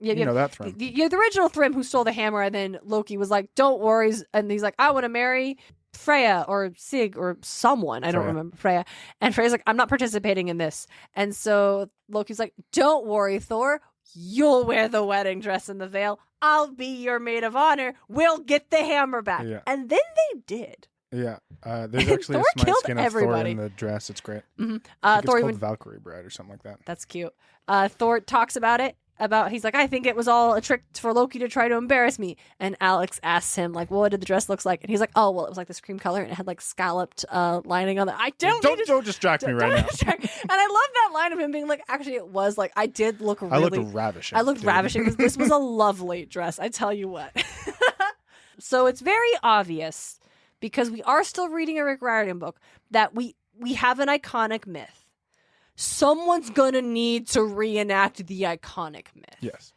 Yeah, you know that Thrym. the original Thrym who stole the hammer, and then Loki was like, don't worry. And he's like, I want to marry Freya or Sig or someone. I don't Freya. remember. Freya. And Freya's like, I'm not participating in this. And so Loki's like, don't worry, Thor. You'll wear the wedding dress and the veil. I'll be your maid of honor. We'll get the hammer back. Yeah. And then they did. Yeah. There's And actually Thor a smite killed skin of everybody. Thor in the dress. It's great. Mm-hmm. I think it's Thor called even Valkyrie Bride or something like that. That's cute. Thor talks about it. He's like, I think it was all a trick for Loki to try to embarrass me. And Alex asks him, like, well, what did the dress look like? And he's like, oh, well, it was like this cream color and it had like scalloped lining on it. Don't distract me right now. And I love that line of him being like, actually, it was like, I did look really. I looked ravishing. I looked dude. ravishing. This was a lovely dress. I tell you what. So it's very obvious, because we are still reading a Rick Riordan book, that we have an iconic myth. Someone's gonna need to reenact the iconic myth. Yes.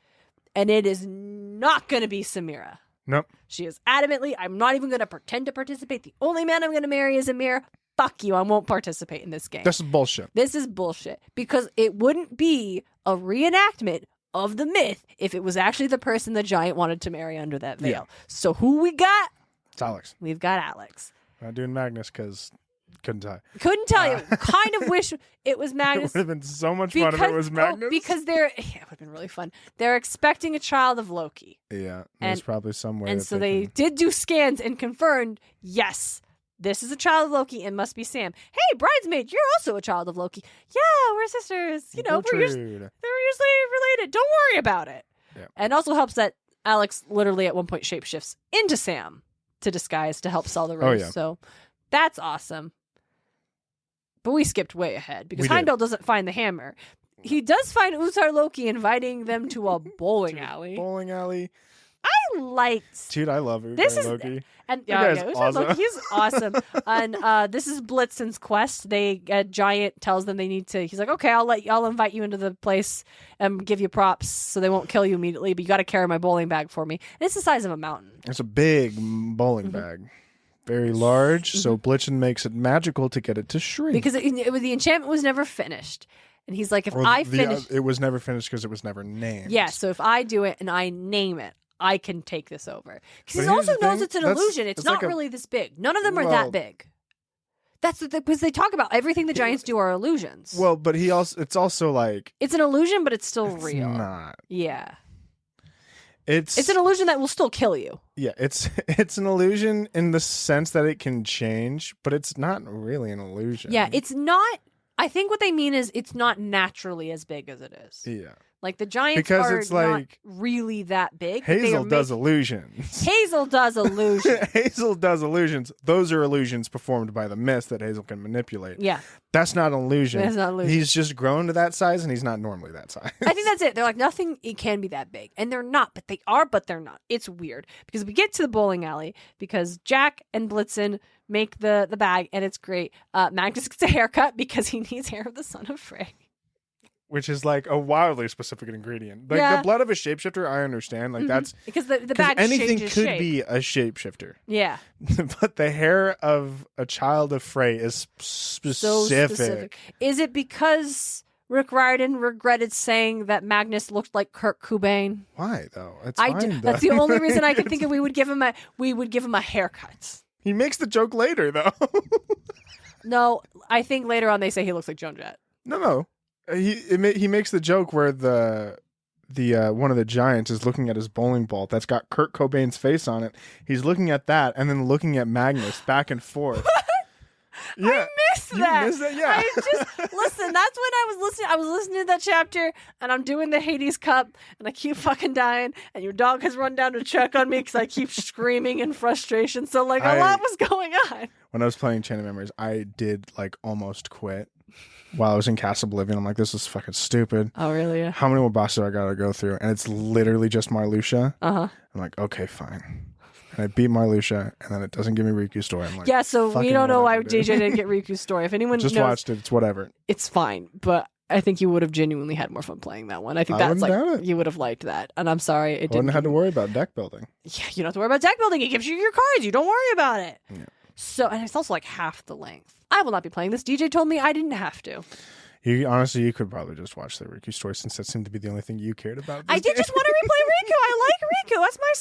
And it is not gonna be Samira. Nope. She is adamantly, I'm not even gonna pretend to participate. The only man I'm gonna marry is Amir. Fuck you, I won't participate in this game. This is bullshit. This is bullshit. Because it wouldn't be a reenactment of the myth if it was actually the person the giant wanted to marry under that veil. Yeah. So who we got? It's Alex. We've got Alex. Not doing Magnus because couldn't tell. Couldn't tell you. Kind of wish it was It Magnus. would have been so much fun if it was Magnus. Because it would have been really fun. They're expecting a child of Loki. Yeah. And- There's probably some way. And that so they can- did do scans and confirmed, yes, this is a child of Loki and must be Sam. Hey, bridesmaid, you're also a child of Loki. Yeah, we're sisters. You know, they're usually related. Don't worry about it. Yeah. And also helps that Alex literally at one point shapeshifts into Sam to disguise to help sell the rose. Oh, yeah. So that's awesome. But we skipped way ahead because We did. Heimdall doesn't find the hammer. He does find Uthar Loki inviting them to a bowling alley. Bowling alley. I liked. Dude, I love This is Loki. And That guy's Uhtred awesome. Loki, he's awesome. And this is Blitzen's quest. A giant tells them they need to. He's like, okay, I'll invite you into the place and give you props so they won't kill you immediately. But you got to carry my bowling bag for me. And it's the size of a mountain. It's a big bowling bag. Very large, so Blitzen makes it magical to get it to shrink. Because the enchantment was never finished. And he's like, if I finish... it was never finished because it was never named. Yeah, so if I do it and I name it, I can take this over. Because But he here's also the knows thing, it's an that's- illusion. It's it's not like a- really this big. None of them are Well- that big. That's because they talk about everything the giants do are illusions. Well, but it's also like it's an illusion, but it's still it's real. not. Yeah. It's an illusion that will still kill you. Yeah, it's an illusion in the sense that it can change, but it's not really an illusion. Yeah, it's not. I think what they mean is it's not naturally as big as it is. Yeah. Like the giants Because are it's not like- really that big. but they Hazel are does illusions. Hazel does illusion. Hazel does illusions. Those are illusions performed by the mist that Hazel can manipulate. Yeah. That's not an illusion. That's not an illusion. He's just grown to that size, and he's not normally that size. I think that's it. They're like, nothing, it can be that big. And they're not, but they are, but they're not. It's weird. Because we get to the bowling alley because Jack and Blitzen make the bag, and it's great. Magnus gets a haircut because he needs hair of the son of Frey. Which is like a wildly specific ingredient. Like Yeah. the blood of a shapeshifter, I understand. Like that's Because the because bag anything changes could shape. be a shapeshifter. Yeah. But the hair of a child of Frey is So specific. specific. Is it because Rick Riordan regretted saying that Magnus looked like Kurt Cobain? Why though? It's I fine, do, though. that's the only reason I can think of. We would give him a haircut. He makes the joke later though. No, I think later on they say he looks like Joan Jett. No. He makes the joke where the one of the giants is looking at his bowling ball that's got Kurt Cobain's face on it. He's looking at that and then looking at Magnus back and forth. Yeah. I missed You that. missed that? Yeah. I just listen. That's when I was listening. I was listening to that chapter, and I'm doing the Hades Cup, and I keep fucking dying. And your dog has run down to check on me because I keep screaming in frustration. So like a lot was going on. When I was playing Chain of Memories, I did like almost quit while I was in Castle Oblivion. I'm like, this is fucking stupid. Oh really? Yeah. How many more bosses do I gotta go through? And it's literally just Marluxia. Uh-huh. I'm like, okay, fine. And I beat Marluxia, and then it doesn't give me Riku's story. I'm like, Yeah, so we fucking don't know why whatever, dude. DJ didn't get Riku's story. If anyone Just knows, watched it. It's whatever. it's fine. But I think you would have genuinely had more fun playing that one. I think I that's wouldn't doubt like it. you would have liked that. And I'm sorry, it I wouldn't didn't. have to worry about deck building. Yeah, you don't have to worry about deck building. It gives you your cards. You don't worry about it. Yeah. So, and it's also like half the length. I will not be playing this. DJ told me I didn't have to. Honestly, you could probably just watch the Riku story since that seemed to be the only thing you cared about. I did just want to replay Riku. I like Riku. That's my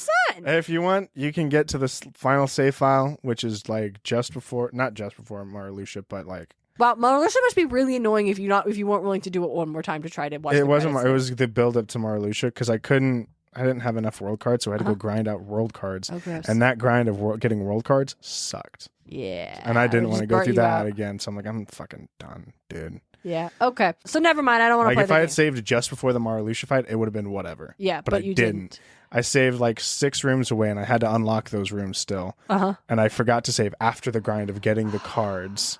son. If you want, you can get to the final save file, which is like not just before Marluxia, but like Well, Marluxia must be really annoying if you weren't willing to do it one more time to try to watch. it the wasn't. credits. It was the build up to Marluxia because I didn't have enough world cards, so I had to go grind out world cards. Oh, gross. And that grind of getting world cards sucked. Yeah. And I didn't It want to just go burnt through you that out. again. So I'm like, I'm fucking done, dude. Yeah. Okay. So never mind. I don't want to Like play if the I had game. saved just before the Marluxia fight, it would have been whatever. Yeah, but but I you didn't. I saved like 6 rooms away, and I had to unlock those rooms still. Uh-huh. And I forgot to save after the grind of getting the cards.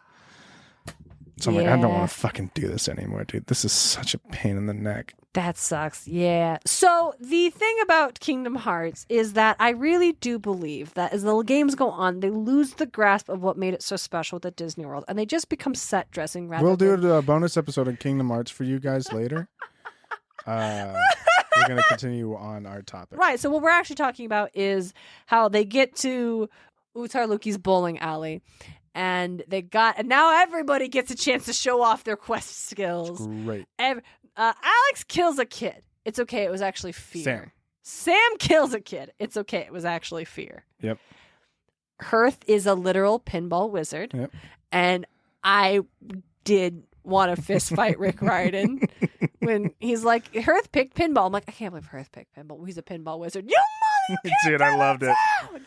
So I'm like, I don't Yeah. want to fucking do this anymore, dude. This is such a pain in the neck. That sucks. Yeah. So the thing about Kingdom Hearts is that I really do believe that as the games go on, they lose the grasp of what made it so special with the Disney World, and they just become set dressing rather We'll do than... a bonus episode of Kingdom Hearts for you guys later. We're going to continue on our topic. Right. So what we're actually talking about is how they get to Utarluki's bowling alley, and now everybody gets a chance to show off their quest skills. Great. Alex kills a kid. It's okay. It was actually fear. Sam kills a kid. It's okay. It was actually fear. Yep. Hearth is a literal pinball wizard. Yep. And I did want to fist fight Rick Riordan when he's like, Hearth picked pinball. I'm like, I can't believe Hearth picked pinball. He's a pinball wizard. You mother, you can't Dude, I loved it. down.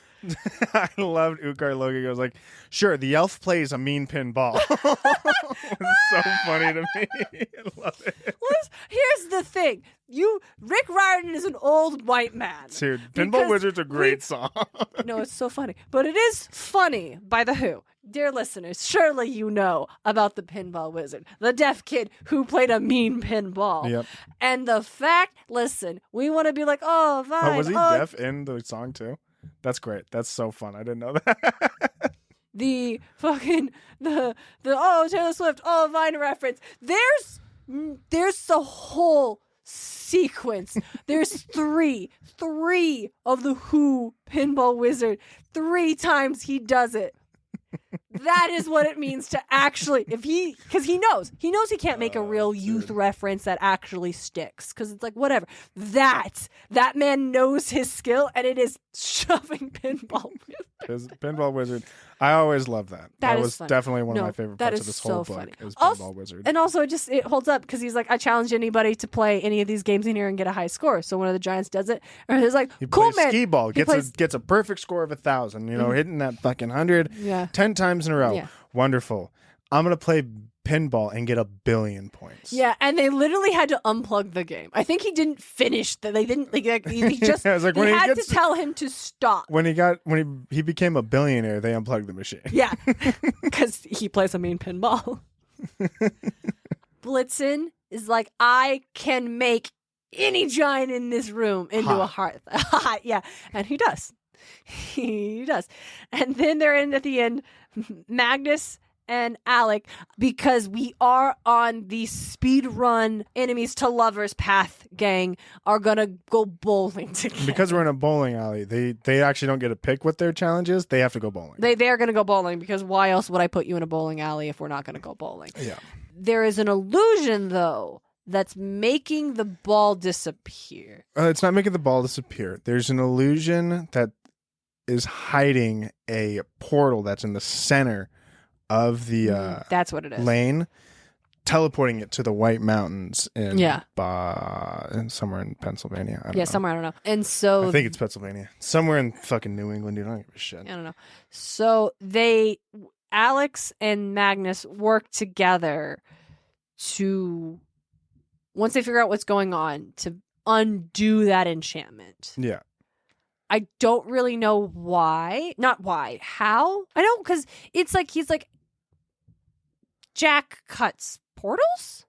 I loved Ucar Logan goes like, sure, the elf plays a mean pinball. It's so funny to me. I love it. Here's the thing. Rick Riordan is an old white man. Dude, Pinball Because Wizard's a great song. No, it's so funny. But it is funny by The Who. Dear listeners, surely you know about the Pinball Wizard, the deaf kid who played a mean pinball. Yep. And the fact, listen, we want to be like, oh, fine. Oh, was he deaf in the song too? That's great. That's so fun. I didn't know that. The Taylor Swift, Vine reference. There's the whole sequence. There's three of the Who Pinball Wizard. 3 times he does it. That is what it means to actually, because he knows he can't make a real youth reference that actually sticks. Because it's like, whatever. That man knows his skill, and it is shoving Pinball Wizard. Pinball Wizard. I always love that. That was funny. definitely one of my favorite parts of this whole book. Funny. Is Also, Pinball Wizard. And also, it holds up because he's like, I challenge anybody to play any of these games in here and get a high score. So one of the giants does it, and he's like, he cool, plays man. skee ball, gets a perfect score of 1,000. You know, hitting that fucking 100 10 times in a row. Yeah. Wonderful. I'm gonna play pinball and get 1 billion points. Yeah, and they literally had to unplug the game. I think he didn't finish. They didn't. He just. Yeah, it was like when they he had gets- to tell him to stop. When he became a billionaire, they unplugged the machine. Yeah, because he plays a mean pinball. Blitzen is like, I can make any giant in this room into a hearth. Yeah, and he does. He does. And then they're in at the end, Magnus and Alec, because we are on the speed run enemies to lovers path gang, are gonna go bowling together. Because we're in a bowling alley, they actually don't get to pick what their challenge is. They have to go bowling. They are gonna go bowling, because why else would I put you in a bowling alley if we're not gonna go bowling? Yeah. There is an illusion, though, that's making the ball disappear. It's not making the ball disappear. There's an illusion that is hiding a portal that's in the center of the That's what it is. lane, teleporting it to the White Mountains in somewhere in Pennsylvania. I don't know. Somewhere, I don't know. And so I think it's Pennsylvania. Somewhere in fucking New England, dude. I don't give a shit. I don't know. So Alex and Magnus work together to, once they figure out what's going on, to undo that enchantment. Yeah. I don't really know why. Not why. How? I know, because it's like, he's like, Jack cuts portals?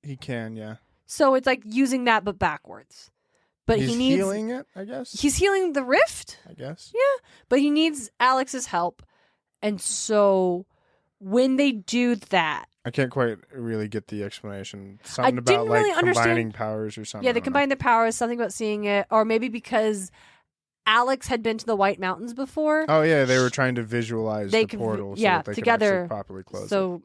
He can, yeah. So it's like using that, but backwards. But He's he needs healing it, I guess. He's healing the rift? I guess. Yeah. But he needs Alex's help. And so when they do that, I can't quite really get the explanation. I Something about didn't really combining understand- powers or something. yeah, I they don't know. combine their powers, something about seeing it, or maybe because Alex had been to the White Mountains before. Oh yeah, they were trying to visualize They the could- portal so yeah, that they together. could actually properly close it. So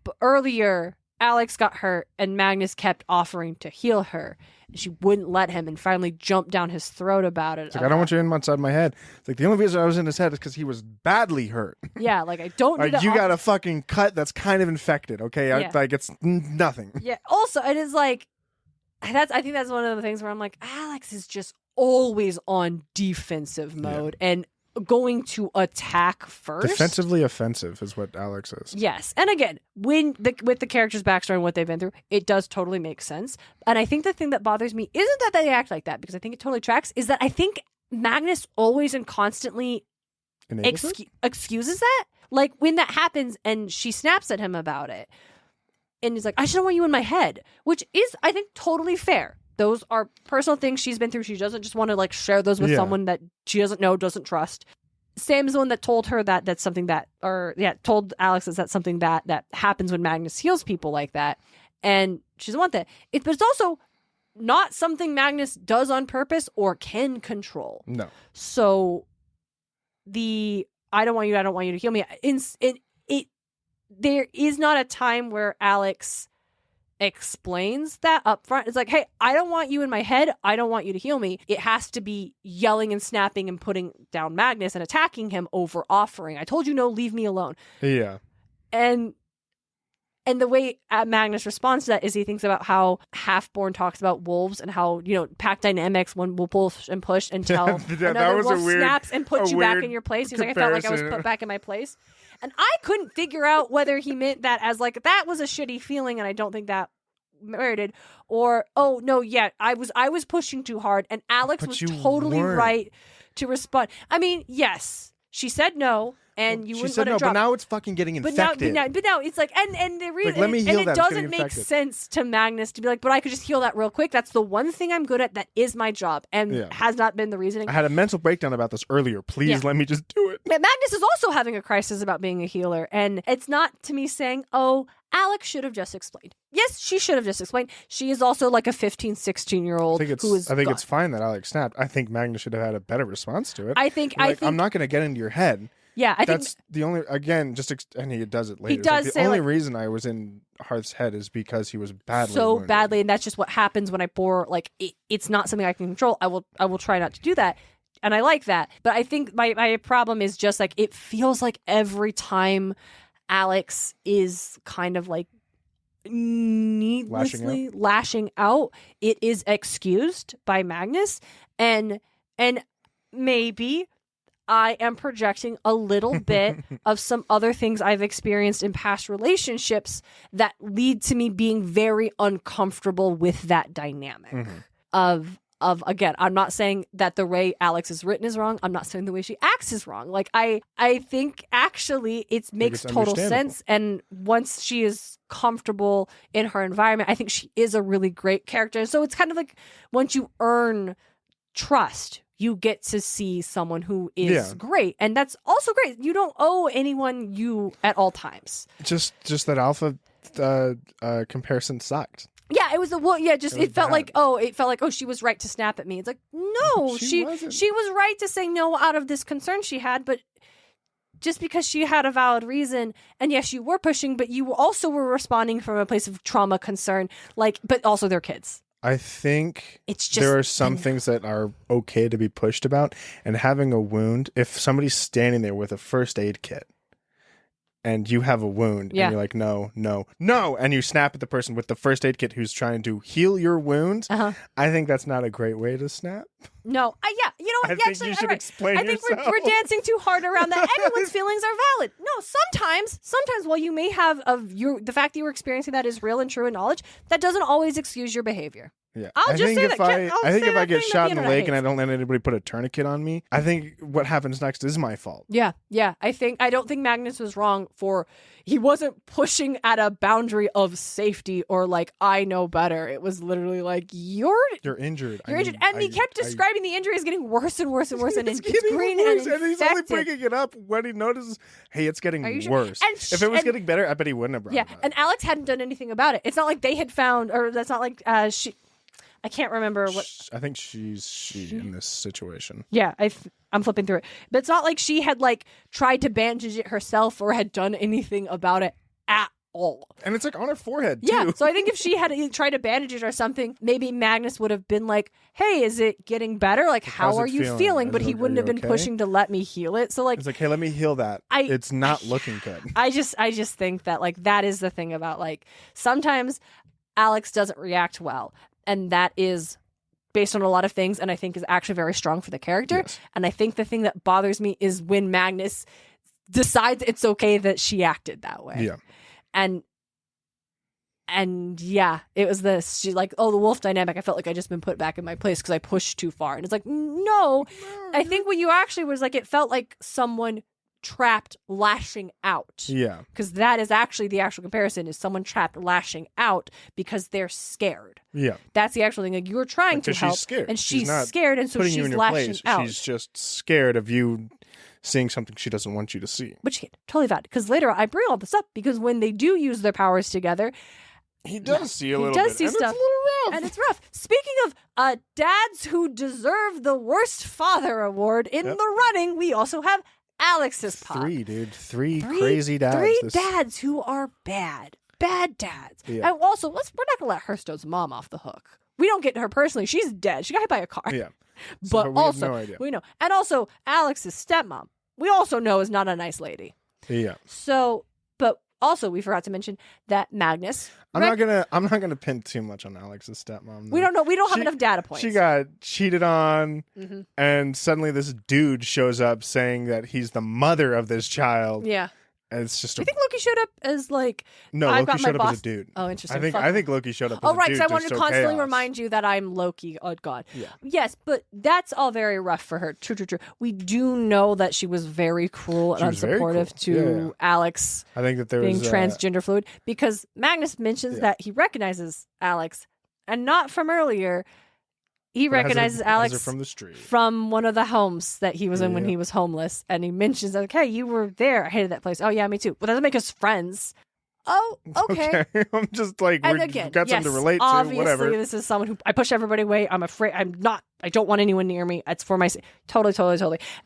but earlier, Alex got hurt, and Magnus kept offering to heal her. And she wouldn't let him, and finally jumped down his throat about it. It's like, I don't want you inside my head. It's like, the only reason I was in his head is because he was badly hurt. Yeah, like, I don't do Like, that you all- got a fucking cut that's kind of infected, okay? Yeah. Like, it's nothing. Yeah. Also, it is like, I think that's one of the things where I'm like, Alex is just always on defensive mode and going to attack first. Defensively offensive is what Alex is. Yes. And again, with the character's backstory and what they've been through, it does totally make sense. And I think the thing that bothers me isn't that they act like that, because I think it totally tracks, is that I think Magnus always and constantly Enables it? excuses that. Like, when that happens and she snaps at him about it, and he's like, I just don't want you in my head, which is, I think, totally fair. Those are personal things she's been through. She doesn't just want to like share those with Yeah. someone that she doesn't know, doesn't trust. Sam's the one that told her that that's something that, told Alex that's something that happens when Magnus heals people like that. And she doesn't want that. But it's also not something Magnus does on purpose or can control. No. So I don't want you to heal me. There is not a time where Alex explains that up front. It's like, hey, I don't want you in my head. I don't want you to heal me. It has to be yelling and snapping and putting down Magnus and attacking him over offering. I told you no, leave me alone. Yeah. And And the way Magnus responds to that is he thinks about how Halfborn talks about wolves and how, pack dynamics, one will push and push until another wolf snaps and puts you back in your place. He's like, I felt like I was put back in my place. And I couldn't figure out whether he meant that as like, that was a shitty feeling and I don't think that merited, or, oh, no, yeah, I was pushing too hard and Alex was totally right to respond. I mean, yes, she said no. And you wouldn't let it drop. But now it's fucking getting infected. But now it's like, and the reason, let me heal and it doesn't make sense to Magnus to be like, but I could just heal that real quick. That's the one thing I'm good at. That is my job, and has not been the reasoning. I had a mental breakdown about this earlier. Please let me just do it. But Magnus is also having a crisis about being a healer, and it's not to me saying, oh, Alex should have just explained. Yes, she should have just explained. She is also like a 15, 16-year-old who is I think it's fine that Alex snapped. I think Magnus should have had a better response to it. I think I'm not going to get into your head. Yeah, I think that's the only. Again, and he does it later. He does the only reason I was in Hearth's head is because he was wounded. Badly, and that's just what happens when I bore. Like it's not something I can control. I will try not to do that, and I like that. But I think my problem is just like it feels like every time Alex is kind of like needlessly lashing out, it is excused by Magnus, and maybe I am projecting a little bit of some other things I've experienced in past relationships that lead to me being very uncomfortable with that dynamic of again, I'm not saying that the way Alex is written is wrong. I'm not saying the way she acts is wrong. Like I think actually it makes total sense. And once she is comfortable in her environment, I think she is a really great character. And so it's kind of like once you earn trust, you get to see someone who is great. And that's also great. You don't owe anyone you at all times. Just that alpha comparison sucked. Yeah, it was it felt like she was right to snap at me. It's like, no, she was right to say no out of this concern she had, but just because she had a valid reason, and yes, you were pushing, but you also were responding from a place of trauma concern, but also their kids. I think there are some things that are okay to be pushed about, and having a wound, if somebody's standing there with a first aid kit and you have a wound and you're like, no, and you snap at the person with the first aid kit who's trying to heal your wound, I think that's not a great way to snap. No, you know what? I think you should explain I think yourself. we're dancing too hard around that. Everyone's feelings are valid. No, sometimes while you may have the fact that you were experiencing that is real and true and knowledge, that doesn't always excuse your behavior. Yeah, I think if I get shot in the leg and I don't let anybody put a tourniquet on me, I think what happens next is my fault. Yeah. I don't think Magnus was wrong he wasn't pushing at a boundary of safety or like I know better. It was literally like you're injured. You're injured, and he kept describing the injury as getting worse and worse and worse, and it's green worse, and he's only bringing it up when he notices, hey, it's getting worse. And if it was getting better, I bet he wouldn't have brought it up. And Alex hadn't done anything about it. It's not like they had found, or that's not like she. I can't remember what. I think she's in this situation. Yeah, I'm flipping through it, but it's not like she had tried to bandage it herself or had done anything about it at all. And it's on her forehead too. Yeah, so I think if she had tried to bandage it or something, maybe Magnus would have been like, "Hey, is it getting better? How are you feeling?" But he wouldn't have been pushing to let me heal it. So it's like, "Hey, let me heal that." It's not looking good. I just think that that is the thing about sometimes Alex doesn't react well. And that is based on a lot of things, and I think is actually very strong for the character. Yes. And I think the thing that bothers me is when Magnus decides it's okay that she acted that way. Yeah. And yeah, it was this. She's like, oh, the wolf dynamic. I felt like I just been put back in my place because I pushed too far. And it's like, no. I think what you actually was it felt like someone trapped lashing out. Yeah. Because that is actually the actual comparison is someone trapped lashing out because they're scared. Yeah. That's the actual thing. You're trying to help. She's scared. And she's scared, and so she's lashing out. She's just scared of you seeing something she doesn't want you to see. Which totally valid. Because later I bring all this up because when they do use their powers together, he does see a little bit. See stuff. It's a little rough. And it's rough. Speaking of dads who deserve the worst father award in the running, we also have Alex's pop. Three crazy dads. Dads who are bad. Bad dads. Yeah. And also, we're not going to let Hearthstone's mom off the hook. We don't get her personally. She's dead. She got hit by a car. Yeah. But we also, have no idea. we know. And also, Alex's stepmom, we also know is not a nice lady. Yeah. So, but Also, we forgot to mention that Magnus. I'm not gonna pin too much on Alex's stepmom. We don't know. We don't have enough data points. She got cheated on, and suddenly this dude shows up saying that he's the mother of this child. Yeah. And it's just. Do you think Loki showed up as like? No, Loki showed up as a dude. Oh, interesting. I think Loki showed up. As a right, dude. because I wanted to constantly chaos. remind you that I'm Loki. Oh God. Yeah. Yes, but that's all very rough for her. True. We do know that she was very cruel and unsupportive to Alex. I think that there being was transgender fluid, because Magnus mentions that he recognizes Alex, and not from earlier. He recognizes Alex from the street, from one of the homes that he was in when he was homeless, and he mentions, like, "Hey, you were there. I hated that place. Oh yeah, me too. Well, that doesn't make us friends." Oh, okay. I'm just like, and we've again, got something to relate to. Obviously, Whatever. This is someone who I push everybody away. I'm afraid. I don't want anyone near me. It's for my totally.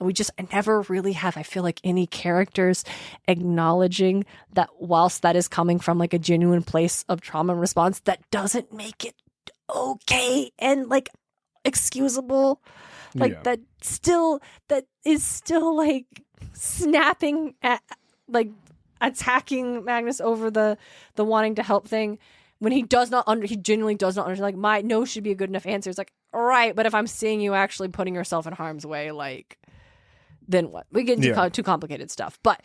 And I never really have. I feel like any characters acknowledging that whilst that is coming from like a genuine place of trauma and response, that doesn't make it okay and like excusable. Like that is still like snapping at like attacking Magnus over the wanting to help thing when he genuinely does not understand. Like, my no should be a good enough answer. It's like, all right, but if I'm seeing you actually putting yourself in harm's way, like, then what? We get into too complicated stuff. But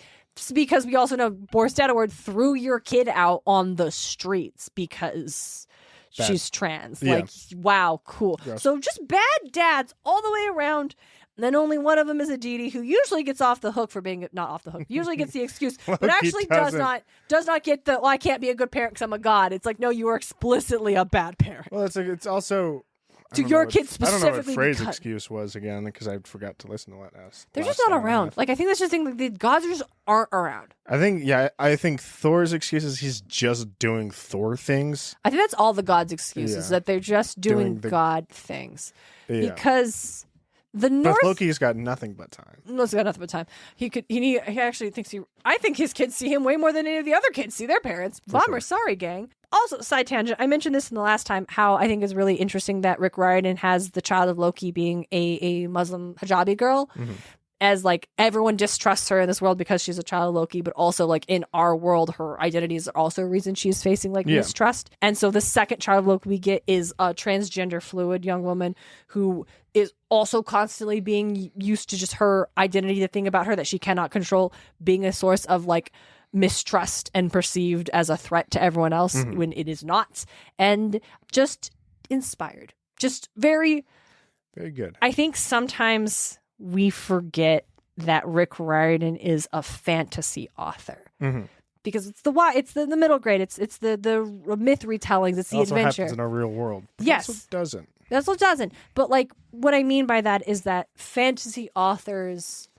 because we also know Boris Dadaward threw your kid out on the streets because she's trans. Yeah. Like, wow, cool. Gross. So just bad dads all the way around. And then only one of them is Aditi, who usually gets off the hook for being not off the hook. Usually gets the excuse, but actually does not get the, well, I can't be a good parent because I'm a god. It's like, no, you are explicitly a bad parent. Well, it's also to your kid specifically. I don't know what phrase excuse was again because I forgot to listen to what else. They're just not around. Like, I think that's just the thing. Like, the gods just aren't around. I think Thor's excuse is he's just doing Thor things. I think that's all the gods' excuses, that they're just doing god things. Yeah. Because the North. But Loki's got nothing but time. Loki's got nothing but time. He actually thinks I think his kids see him way more than any of the other kids see their parents. Bummer, sorry, gang. Also, side tangent, I mentioned this in the last time, how I think is really interesting that Rick Riordan has the child of Loki being a Muslim hijabi girl. Mm-hmm. As like everyone distrusts her in this world because she's a child of Loki, but also like in our world, her identity is also a reason she's facing like mistrust. And so the second child of Loki we get is a transgender fluid young woman who is also constantly being used to just her identity, the thing about her that she cannot control, being a source of like mistrust and perceived as a threat to everyone else when it is not. And just inspired. Just very, very good. I think sometimes we forget that Rick Riordan is a fantasy author because it's the middle grade. It's the myth retellings. It's the also adventure. Happens in our real world. Yes, also doesn't. That's what doesn't. But like what I mean by that is that fantasy authors,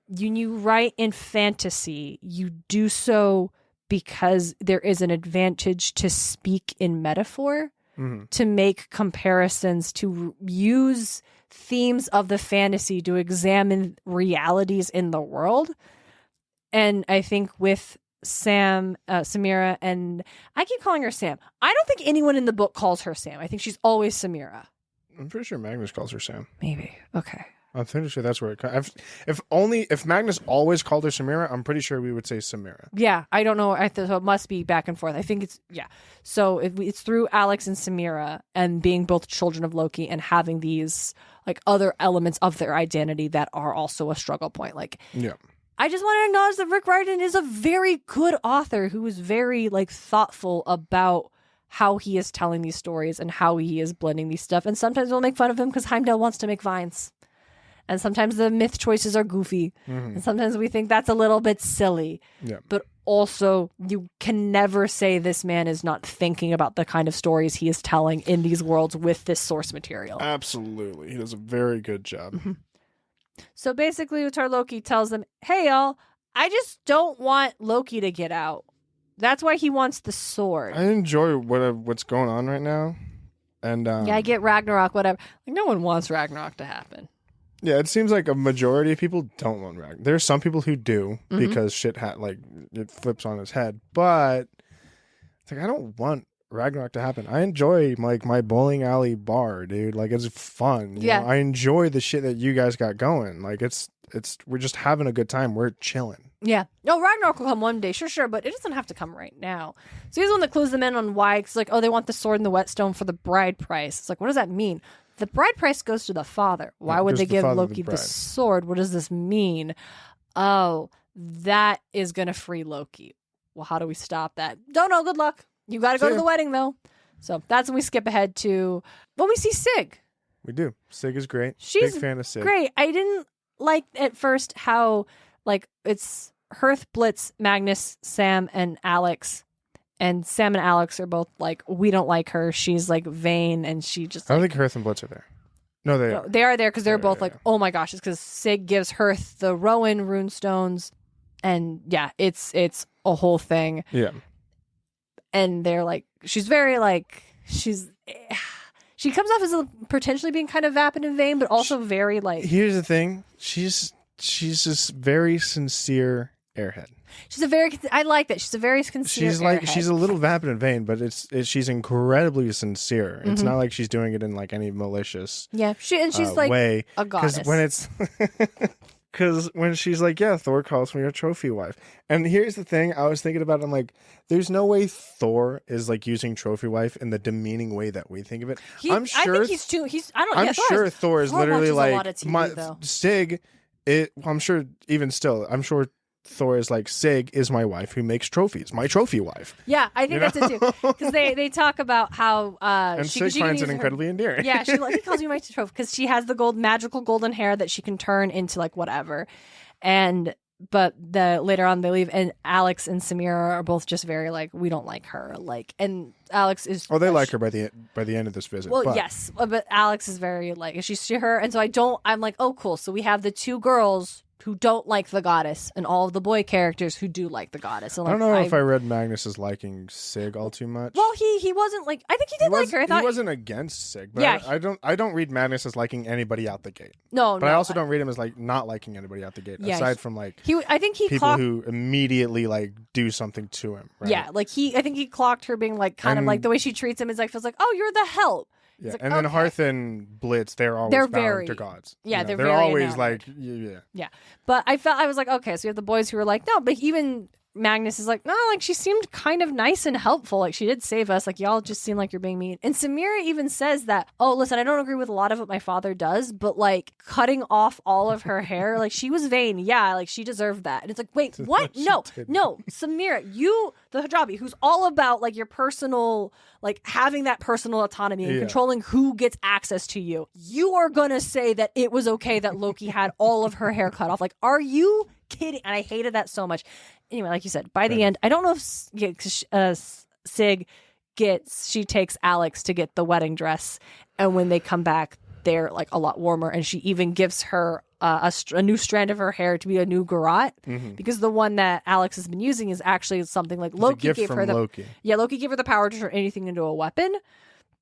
when you write in fantasy, you do so because there is an advantage to speak in metaphor, to make comparisons, to use themes of the fantasy to examine realities in the world. And I think with Samira, and I keep calling her Sam. I don't think anyone in the book calls her Sam. I think she's always Samira. I'm pretty sure Magnus calls her Sam. Maybe. Okay. I'm pretty sure that's where it comes. If Magnus always called her Samira, I'm pretty sure we would say Samira. Yeah, I don't know. So it must be back and forth. I think it's So it's through Alex and Samira and being both children of Loki and having these like other elements of their identity that are also a struggle point. Like, I just want to acknowledge that Rick Riordan is a very good author who is very like thoughtful about how he is telling these stories and how he is blending these stuff. And sometimes we'll make fun of him because Heimdall wants to make vines. And sometimes the myth choices are goofy. And sometimes we think that's a little bit silly. Yeah. But also, you can never say this man is not thinking about the kind of stories he is telling in these worlds with this source material. Absolutely. He does a very good job. So basically, Utar Loki tells them, hey, y'all, I just don't want Loki to get out. That's why he wants the sword. I enjoy what's going on right now. And I get Ragnarok, whatever. Like, no one wants Ragnarok to happen. Yeah, it seems like a majority of people don't want Ragnarok. There are some people who do because shit it flips on its head. But it's like I don't want Ragnarok to happen. I enjoy like my bowling alley bar, dude. Like it's fun. You know? I enjoy the shit that you guys got going. Like it's we're just having a good time. We're chilling. Yeah. No, Ragnarok will come one day, sure, but it doesn't have to come right now. So he's the one that clues them in on why. It's like, oh, they want the sword and the whetstone for the bride price. It's like, what does that mean? The bride price goes to the father. Why would they give Loki the sword? What does this mean? Oh, that is going to free Loki. Well, how do we stop that? Don't know. Good luck. You got to go to the wedding, though. So that's when we skip ahead to, well, we see Sig. We do. Sig is great. She's big fan of Sig. Great. I didn't like at first how, like, it's Hearth, Blitz, Magnus, Sam, and Alex. And Sam and Alex are both like, we don't like her. She's like vain, and she just. I don't think Hearth and Blitz are there. No, they are. They are there because they're both like, oh my gosh, it's because Sig gives Hearth the Rowan runestones, and yeah, it's a whole thing. Yeah. And they're like, she's very like, she comes off as potentially being kind of vapid and vain, but also very like. Here's the thing, she's this very sincere airhead. I like that. She's a very sincere. She's a little vapid and vain, but she's incredibly sincere. Mm-hmm. It's not like she's doing it in like any malicious. Yeah, she's like way. A goddess. Because when she's like, yeah, Thor calls me a trophy wife. And here's the thing, I was thinking about it, I'm like, there's no way Thor is like using trophy wife in the demeaning way that we think of it. I'm sure Thor is literally like Sig. I'm sure even still, I'm sure Thor is like, Sig is my wife who makes trophies, my trophy wife. Yeah, I think that's it too. Because they talk about how and Sig finds it incredibly endearing. Yeah, he calls me my trophy because she has the magical golden hair that she can turn into like whatever. But later on they leave, and Alex and Samira are both just very like, we don't like her. Like, and Alex is they like her by the end of this visit. Well, yes, but Alex is very like, is she her? And so I'm like, oh cool. So we have the two girls who don't like the goddess, and all of the boy characters who do like the goddess. And, like, I don't know if I read Magnus as liking Sig all too much. Well, he wasn't like. I think he did like her. I thought he wasn't against Sig, but yeah, I don't read Magnus as liking anybody out the gate. No, but I also don't read him as like not liking anybody out the gate. Yeah, aside from like I think he people who immediately like do something to him. Right? Yeah, like I think he clocked her being like kind of like the way she treats him is like feels like, oh, you're the help. Yeah, like, and then Hearth and Blitz, they're always bound to gods. Yeah, they're very always enamored. like, yeah. But I was like, okay, so you have the boys who are like, no, but even Magnus is like, no, like she seemed kind of nice and helpful. Like she did save us. Like y'all just seem like you're being mean. And Samira even says that, oh, listen, I don't agree with a lot of what my father does, but like cutting off all of her hair, like she was vain. Yeah, like she deserved that. And it's like, wait, what? No, Samira, you, the hijabi, who's all about like your personal, like having that personal autonomy and controlling who gets access to you. You are going to say that it was okay that Loki had all of her hair cut off. Like, are you kidding? And I hated that so much. Anyway, like you said, by the end, I don't know if Sig she takes Alex to get the wedding dress, and when they come back, they're like a lot warmer, and she even gives her a new strand of her hair to be a new garrote, because the one that Alex has been using is actually something like Loki gave her Loki gave her the power to turn anything into a weapon.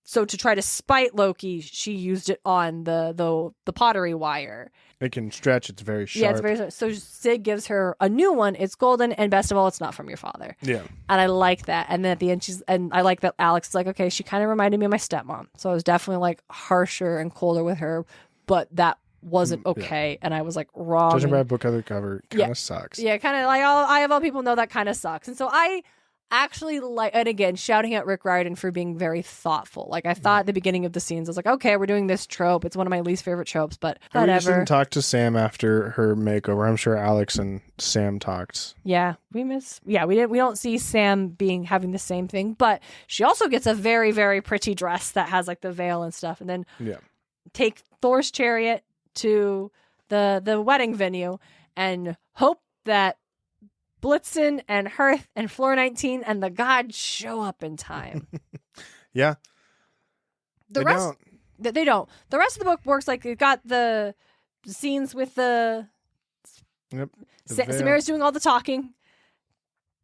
So to try to spite Loki, she used it on the pottery wire. It can stretch. It's very sharp. Yeah, it's very sharp. So Sig gives her a new one. It's golden, and best of all, it's not from your father. Yeah. And I like that. And then at the end, I like that Alex is like, okay, she kind of reminded me of my stepmom. So I was definitely like harsher and colder with her, but that wasn't okay. And I was like wrong. Judging by book cover cover kind of sucks. Yeah, kind of like I have all people know that kind of sucks. And so I actually like, and again, shouting at Rick Riordan for being very thoughtful. Like I thought at the beginning of the scenes, I was like, okay, we're doing this trope. It's one of my least favorite tropes, but whatever. We just didn't talk to Sam after her makeover. I'm sure Alex and Sam talked. Yeah, we don't see Sam having the same thing, but she also gets a very, very pretty dress that has like the veil and stuff. And then take Thor's chariot to the wedding venue and hope that Blitzen and Hearth and Floor 19 and the gods show up in time. Yeah. They don't. The rest of the book works like it got the scenes with the Samira's doing all the talking.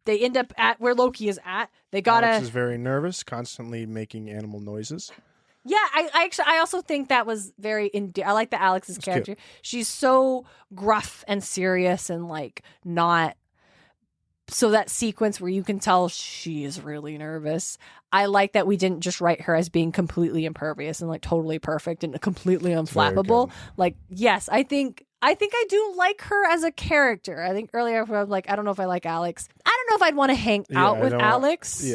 They end up at where Loki is at. Alex is very nervous, constantly making animal noises. Yeah, I also think that was very I like the Alex's character. Cute. She's so gruff and serious and like not. So that sequence where you can tell she is really nervous. I like that we didn't just write her as being completely impervious and like totally perfect and completely unflappable. Like, yes, I think I think I do like her as a character. I think earlier I was like, I don't know if I like Alex. I don't know if I'd want to hang out with Alex.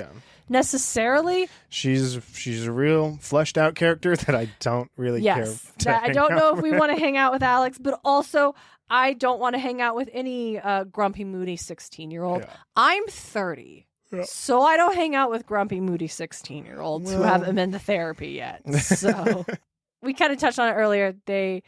Necessarily. She's a real fleshed out character that I don't really care. I don't know if we want to hang out with Alex, but also I don't want to hang out with any grumpy, moody 16-year-old. Yeah. I'm 30. Yeah. So I don't hang out with grumpy, moody 16-year-olds who haven't been to therapy yet. So we kind of touched on it earlier. They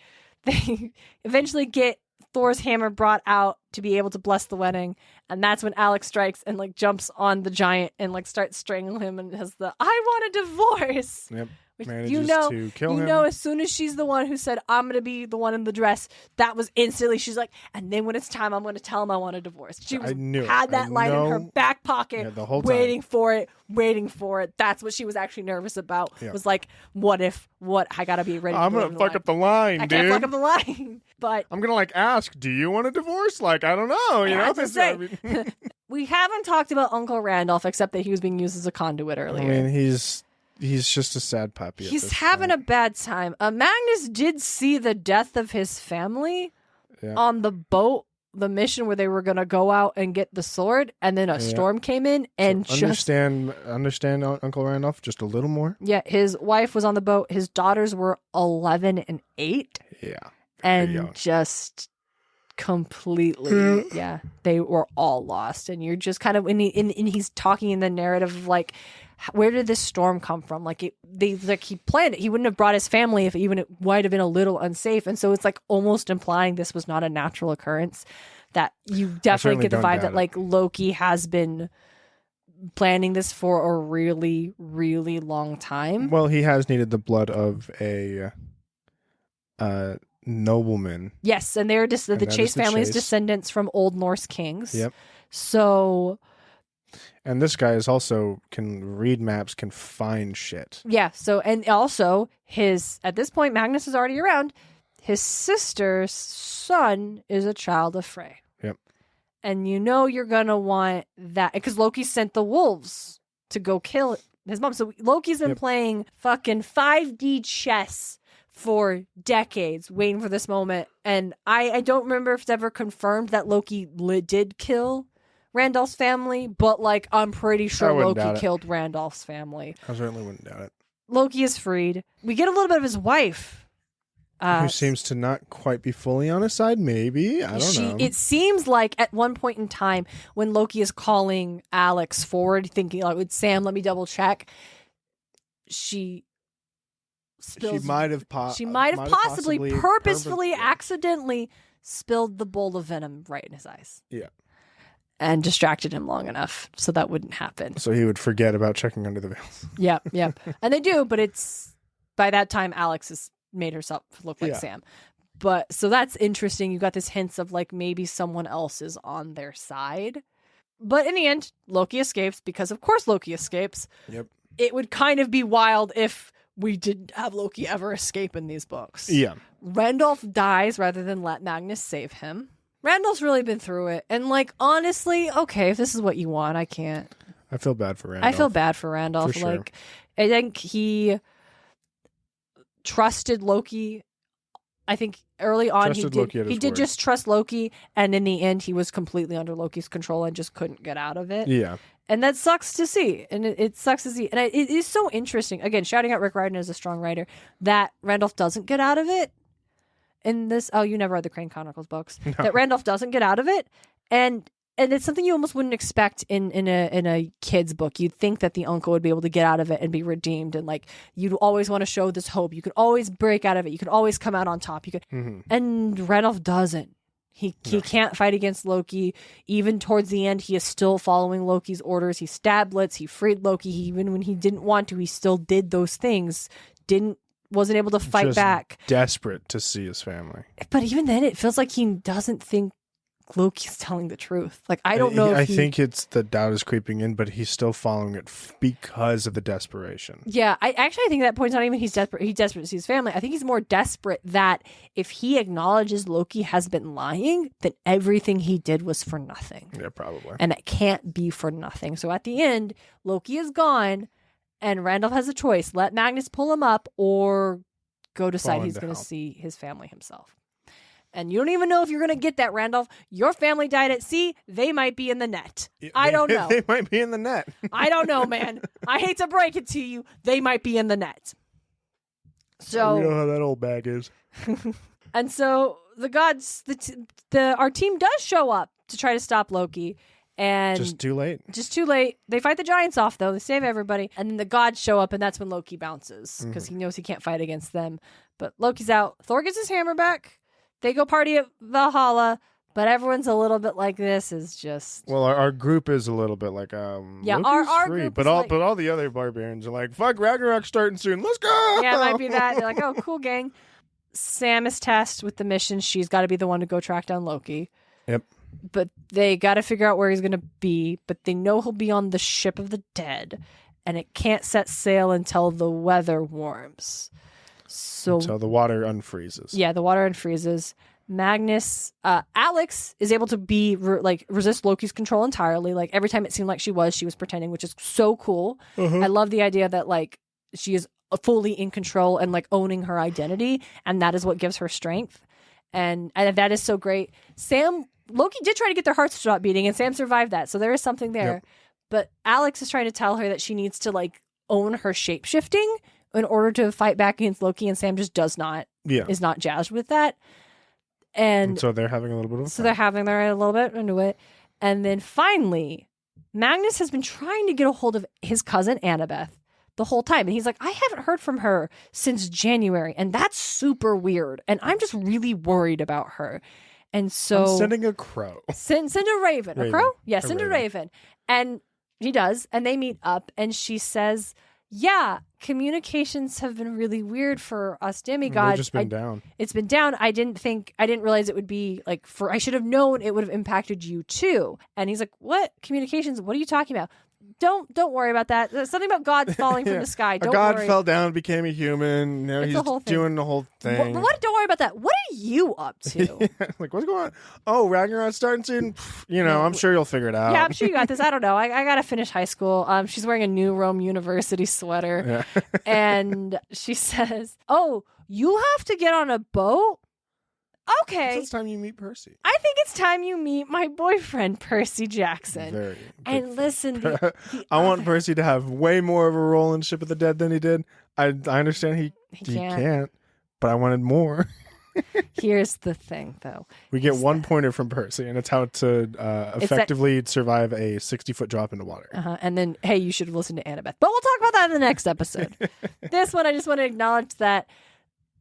eventually get Thor's hammer brought out to be able to bless the wedding, and that's when Alex strikes and like jumps on the giant and like starts strangling him and has the "I want a divorce." Yep. Which, manages to kill him. You know, as soon as she's the one who said, "I'm going to be the one in the dress," that was instantly, she's like, and then when it's time, I'm going to tell him I want a divorce. She had that line in her back pocket, the whole time. waiting for it. That's what she was actually nervous about. Yep. Was like, what I got to be ready. I'm going to fuck up the line, I dude. can't fuck up the line. But I'm going to like ask, do you want a divorce? Like, I don't know. You know, we haven't talked about Uncle Randolph except that he was being used as a conduit earlier. I mean, He's just a sad puppy. He's having a bad time. Magnus did see the death of his family on the boat, the mission where they were going to go out and get the sword, and then a storm came in and so understand Uncle Randolph just a little more. Yeah, his wife was on the boat. His daughters were 11 and 8. Yeah, and young. Just completely, they were all lost. And you're just kind of he's talking in the narrative of like, where did this storm come from? Like he planned it. He wouldn't have brought his family if even it might have been a little unsafe. And so it's like almost implying this was not a natural occurrence. That you definitely get the vibe that like Loki has been planning this for a really, really long time. Well, he has needed the blood of a nobleman. Yes, and they're just the Chase family's descendants from Old Norse kings. Yep. So. And this guy is also can read maps, can find shit. Yeah. So, and also at this point, Magnus is already around. His sister's son is a child of Frey. Yep. And you're going to want that because Loki sent the wolves to go kill his mom. So Loki's been playing fucking 5D chess for decades, waiting for this moment. And I don't remember if it's ever confirmed that Loki did kill Randolph's family, but like I'm pretty sure Loki killed Randolph's family. I certainly wouldn't doubt it. Loki is freed. We get a little bit of his wife, who seems to not quite be fully on his side. Maybe I don't know. It seems like at one point in time when Loki is calling Alex forward, thinking like, "With Sam, let me double check." She might have possibly purposefully, accidentally spilled the bowl of venom right in his eyes. Yeah. And distracted him long enough so that wouldn't happen. So he would forget about checking under the veils. Yep. And they do, but it's by that time Alex has made herself look like Sam. But so that's interesting. You got this hints of like maybe someone else is on their side. But in the end, Loki escapes because of course Loki escapes. Yep. It would kind of be wild if we didn't have Loki ever escape in these books. Yeah. Randolph dies rather than let Magnus save him. Randolph's really been through it. And, like, honestly, okay, if this is what you want, I can't. I feel bad for Randolph. I feel bad for Randolph. For sure. Like, I think he trusted Loki. I think early on he did just trust Loki. And in the end, he was completely under Loki's control and just couldn't get out of it. Yeah. And that sucks to see. And it sucks to see. And it is so interesting. Again, shouting out Rick Riordan as a strong writer, that Randolph doesn't get out of it. In this, you never read the Crane Chronicles books. No. That Randolph doesn't get out of it, and it's something you almost wouldn't expect in a kid's book. You'd think that the uncle would be able to get out of it and be redeemed, and like you'd always want to show this hope. You could always break out of it. You could always come out on top. And Randolph doesn't. He can't fight against Loki. Even towards the end, he is still following Loki's orders. He stabbed Blitz. He freed Loki. Even when he didn't want to, he still did those things. Wasn't able to fight just back. Desperate to see his family. But even then, it feels like he doesn't think Loki's telling the truth. Like, I don't know. I think it's the doubt is creeping in, but he's still following it because of the desperation. Yeah, I think that point's not even he's desperate. He's desperate to see his family. I think he's more desperate that if he acknowledges Loki has been lying, then everything he did was for nothing. Yeah, probably. And it can't be for nothing. So at the end, Loki is gone. And Randolph has a choice. Let Magnus pull him up or go decide he's going to see his family himself. And you don't even know if you're going to get that, Randolph. Your family died at sea. They might be in the net. I don't know. They might be in the net. I don't know, man. I hate to break it to you. They might be in the net. So we know how that old bag is. And so the gods, our team does show up to try to stop Loki. And just too late. They fight the giants off, though. They save everybody. And then the gods show up, and that's when Loki bounces because he knows he can't fight against them. But Loki's out. Thor gets his hammer back. They go party at Valhalla, but everyone's a little bit like, this is just... Well, our group is a little bit like, yeah, Loki's our free, group but all the other barbarians are like, fuck, Ragnarok's starting soon. Let's go! Yeah, it might be that. They're like, oh, cool, gang. Sam is tasked with the mission. She's got to be the one to go track down Loki. Yep. But they got to figure out where he's going to be, but they know he'll be on the ship of the dead, and it can't set sail until the weather warms. So the water unfreezes. Yeah, the water unfreezes. Alex is able to be resist Loki's control entirely. Like every time it seemed like she was pretending, which is so cool. I love the idea that like she is fully in control and like owning her identity, and that is what gives her strength. And that is so great. Loki did try to get their hearts to stop beating, and Sam survived that. So there is something there. Yep. But Alex is trying to tell her that she needs to like own her shape-shifting in order to fight back against Loki, and Sam just does not. Yeah. Is not jazzed with that. And so they're having a little bit of they're a little bit into it. And then finally, Magnus has been trying to get a hold of his cousin Annabeth the whole time. And he's like, I haven't heard from her since January. And that's super weird. And I'm just really worried about her. And so I'm sending a crow. Send a raven. A crow? Yeah, send a raven. And he does. And they meet up. And she says, yeah, communications have been really weird for us demigods. They've just been down. It's been down. I didn't realize it would be like I should have known it would have impacted you too. And he's like, what? Communications? What are you talking about? Don't worry about that. There's something about gods falling from the sky. Don't God worry. fell down, became a human. Now he's doing the whole thing. Don't worry about that. What are you up to? Like, what's going on? Oh, Ragnarok's starting soon. I'm sure you'll figure it out. Yeah, I'm sure you got this. I don't know. I got to finish high school. She's wearing a New Rome University sweater. Yeah. And she says, oh, you have to get on a boat? Okay. So it's time you meet Percy. I think it's time you meet my boyfriend, Percy Jackson. Very and listen, I want Percy to have way more of a role in Ship of the Dead than he did. I understand he can't, but I wanted more. Here's the thing, though. We get one pointer from Percy, and it's how to effectively survive a 60-foot drop into water. And then, hey, you should have listened to Annabeth. But we'll talk about that in the next episode. This one, I just want to acknowledge that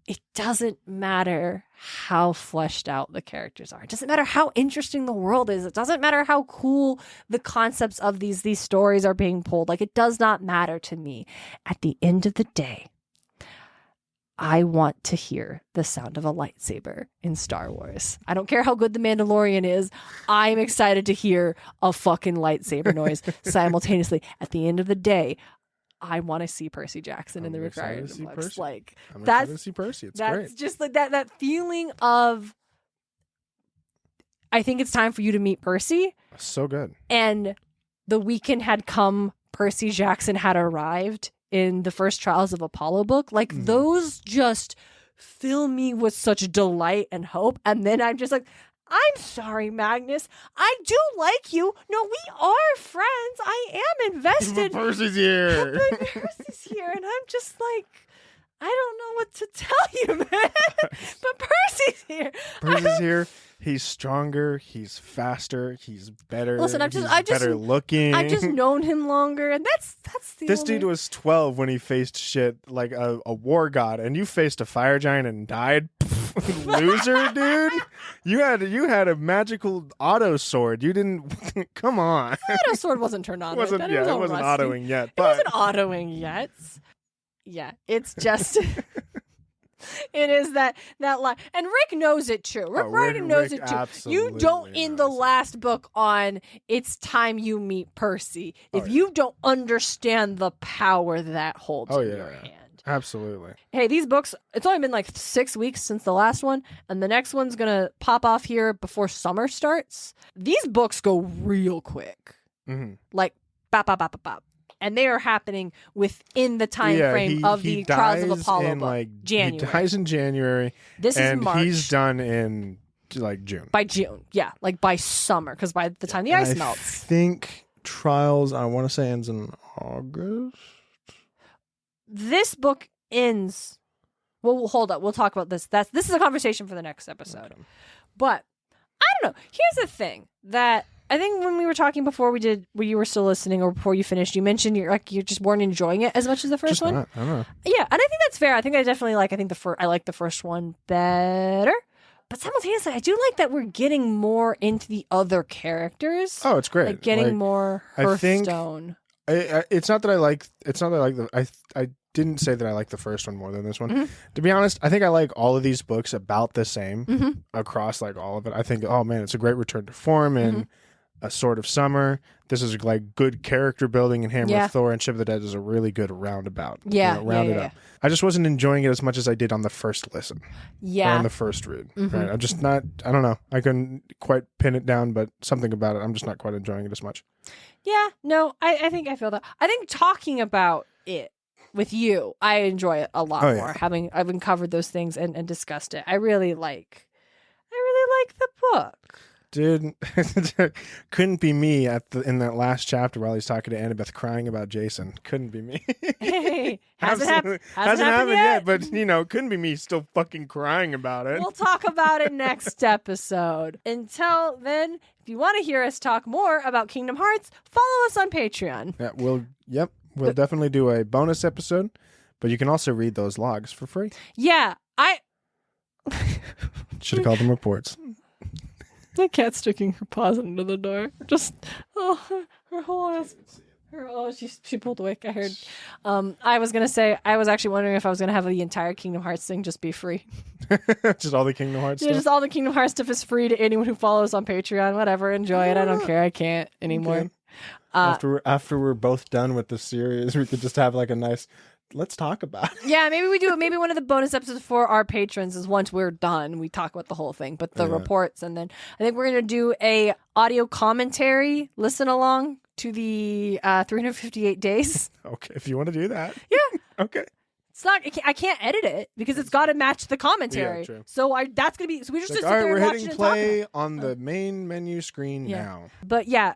it doesn't matter how fleshed out the characters are. It doesn't matter how interesting the world is. It doesn't matter how cool the concepts of these stories are being pulled. Like, it does not matter to me. At the end of the day, I want to hear the sound of a lightsaber in Star Wars. I don't care how good The Mandalorian is. I'm excited to hear a fucking lightsaber noise simultaneously. At the end of the day, I want to see Percy Jackson in the required books. Like, I'm excited to see Percy. It's great. That's just like that feeling of, I think it's time for you to meet Percy. So good. And the weekend had come. Percy Jackson had arrived in the first Trials of Apollo book. Like, those just fill me with such delight and hope. And then I'm just like, I'm sorry, Magnus. I do like you. No, we are friends. I am invested. But Percy's here. But Percy's here. And I'm just like, I don't know what to tell you, man. But Percy's here. Percy's here. He's stronger. He's faster. He's better. Listen, I've just better looking. I've just known him longer, and that's the. This dude was 12 when he faced shit like a war god, and you faced a fire giant and died. Loser, dude. You had a magical auto sword. You didn't. Come on. The auto sword wasn't turned on. It wasn't autoing yet. It wasn't autoing yet. Yeah, it's just. It is that line. And Rick knows it too. Rick knows it too. You don't end the last book on it's time you meet Percy if you don't understand the power that holds in your hand. Absolutely. Hey, these books, it's only been like 6 weeks since the last one, and the next one's going to pop off here before summer starts. These books go real quick. Mm-hmm. Like, bop, bop, bop, bop, bop. And they are happening within the time frame of the Trials of Apollo book. January. He dies in January. This is March. And he's done in like June. By June, yeah, like by summer, because by the time the ice melts. I think Trials, I want to say, ends in August. This book ends. Well, hold up. We'll talk about this. This is a conversation for the next episode. Okay. But I don't know. Here's the thing that I think when we were talking before when you were still listening or before you finished, you mentioned you just weren't enjoying it as much as the first one. I don't know. Yeah, and I think that's fair. I think I definitely like. I think I like the first one better. But simultaneously, I do like that we're getting more into the other characters. Oh, it's great. Like getting more Hearthstone. It's not that I like. It's not that I like the. I didn't say that I like the first one more than this one. Mm-hmm. To be honest, I think I like all of these books about the same across like all of it. I think, oh man, it's a great return to form and a Sword of Summer. This is like good character building, and Hammer of Thor and Ship of the Dead is a really good roundabout. Yeah, rounded up. I just wasn't enjoying it as much as I did on the first listen. Yeah, or on the first read. Right? I'm just not. I don't know. I couldn't quite pin it down, but something about it, I'm just not quite enjoying it as much. Yeah, no, I think I feel that. I think talking about it with you, I enjoy it a lot more. Having covered those things and discussed it, I really like the book. Dude, couldn't be me in that last chapter while he's talking to Annabeth crying about Jason. Couldn't be me. Hey, hasn't happened yet, but couldn't be me still fucking crying about it. We'll talk about it next episode. Until then, if you want to hear us talk more about Kingdom Hearts, follow us on Patreon. Yeah, we'll definitely do a bonus episode, but you can also read those logs for free. Yeah, I should have called them reports. The cat's sticking her paws under the door. Just her whole ass. She pulled away. I heard. I was gonna say I was actually wondering if I was gonna have the entire Kingdom Hearts thing just be free. Just all the Kingdom Hearts stuff? Just all the Kingdom Hearts stuff is free to anyone who follows on Patreon. Whatever, enjoy it. I don't care. I can't anymore. Okay. After we're both done with the series, we could just have like a nice. Let's talk about it. Yeah, maybe we do. Maybe one of the bonus episodes for our patrons is once we're done, we talk about the whole thing, but the reports, and then I think we're going to do a audio commentary, listen along to the 358 days. Okay, if you want to do that. Yeah. Okay. It's not. I can't edit it because it's got to match the commentary. Yeah, true. So that's gonna be. So we just sit all right, there we're and watch hitting it and play talk on the main menu screen now. But yeah,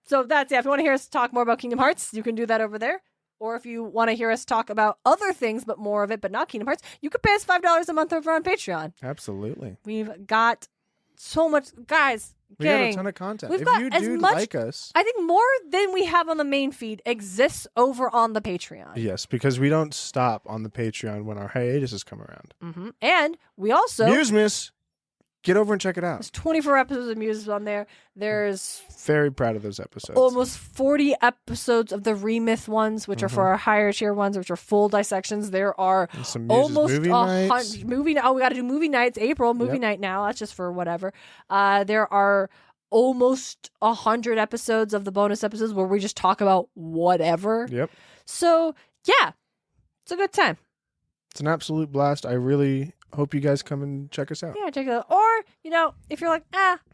so that's it. If you want to hear us talk more about Kingdom Hearts, you can do that over there. Or if you want to hear us talk about other things, but more of it, but not Kingdom Hearts, you could pay us $5 a month over on Patreon. Absolutely. We've got so much, guys. We got a ton of content. If you do like us, I think more than we have on the main feed exists over on the Patreon. Yes, because we don't stop on the Patreon when our hiatuses come around. Mm-hmm. And we also Musemas. Get over and check it out. There's 24 episodes of Muses on there. There's very proud of those episodes. Almost 40 episodes of the Remyth ones, which are for our higher tier ones, which are full dissections. There are some almost movie nights. We got to do movie nights. April movie night now. That's just for whatever. There are almost 100 episodes of the bonus episodes where we just talk about whatever. Yep. So yeah, it's a good time. It's an absolute blast. I really hope you guys come and check us out. Yeah, check it out. Or, if you're like,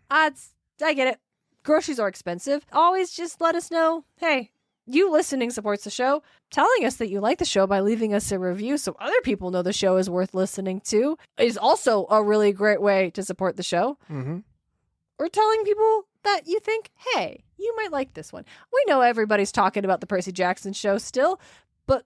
odds, I get it. Groceries are expensive. Always just let us know, hey, you listening supports the show. Telling us that you like the show by leaving us a review so other people know the show is worth listening to is also a really great way to support the show. Mm-hmm. Or telling people that you think, hey, you might like this one. We know everybody's talking about the Percy Jackson show still, but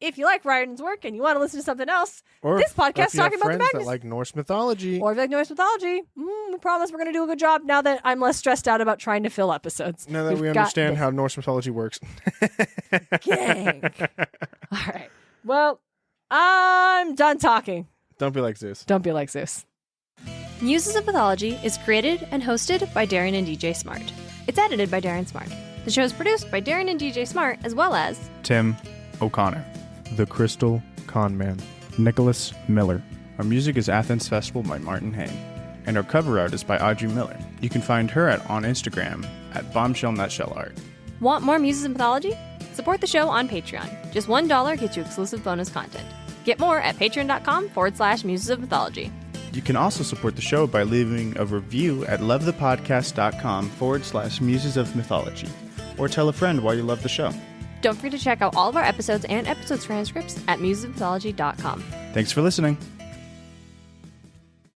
if you like Ryan's work and you want to listen to something else, or this podcast is talking about the Magnus. That like Norse mythology. Or if you like Norse mythology, we promise we're going to do a good job now that I'm less stressed out about trying to fill episodes. Now that we understand how Norse mythology works. Gang. All right. Well, I'm done talking. Don't be like Zeus. Don't be like Zeus. Muses of Mythology is created and hosted by Darien and DJ Smart. It's edited by Darien Smart. The show is produced by Darien and DJ Smart, as well as Tim O'Connor, The Crystal Con Man, Nicholas Miller. Our music is Athens Festival by Martin Hain, and our cover art is by Audrey Miller. You can find her on Instagram at Bombshell Nutshell Art. Want more Muses of Mythology? Support the show on Patreon. Just $1 gets you exclusive bonus content. Get more at patreon.com/Muses of Mythology. You can also support the show by leaving a review at lovethepodcast.com/Muses of Mythology, or tell a friend why you love the show. Don't forget to check out all of our episodes and episodes transcripts at musesofmythology.com. Thanks for listening.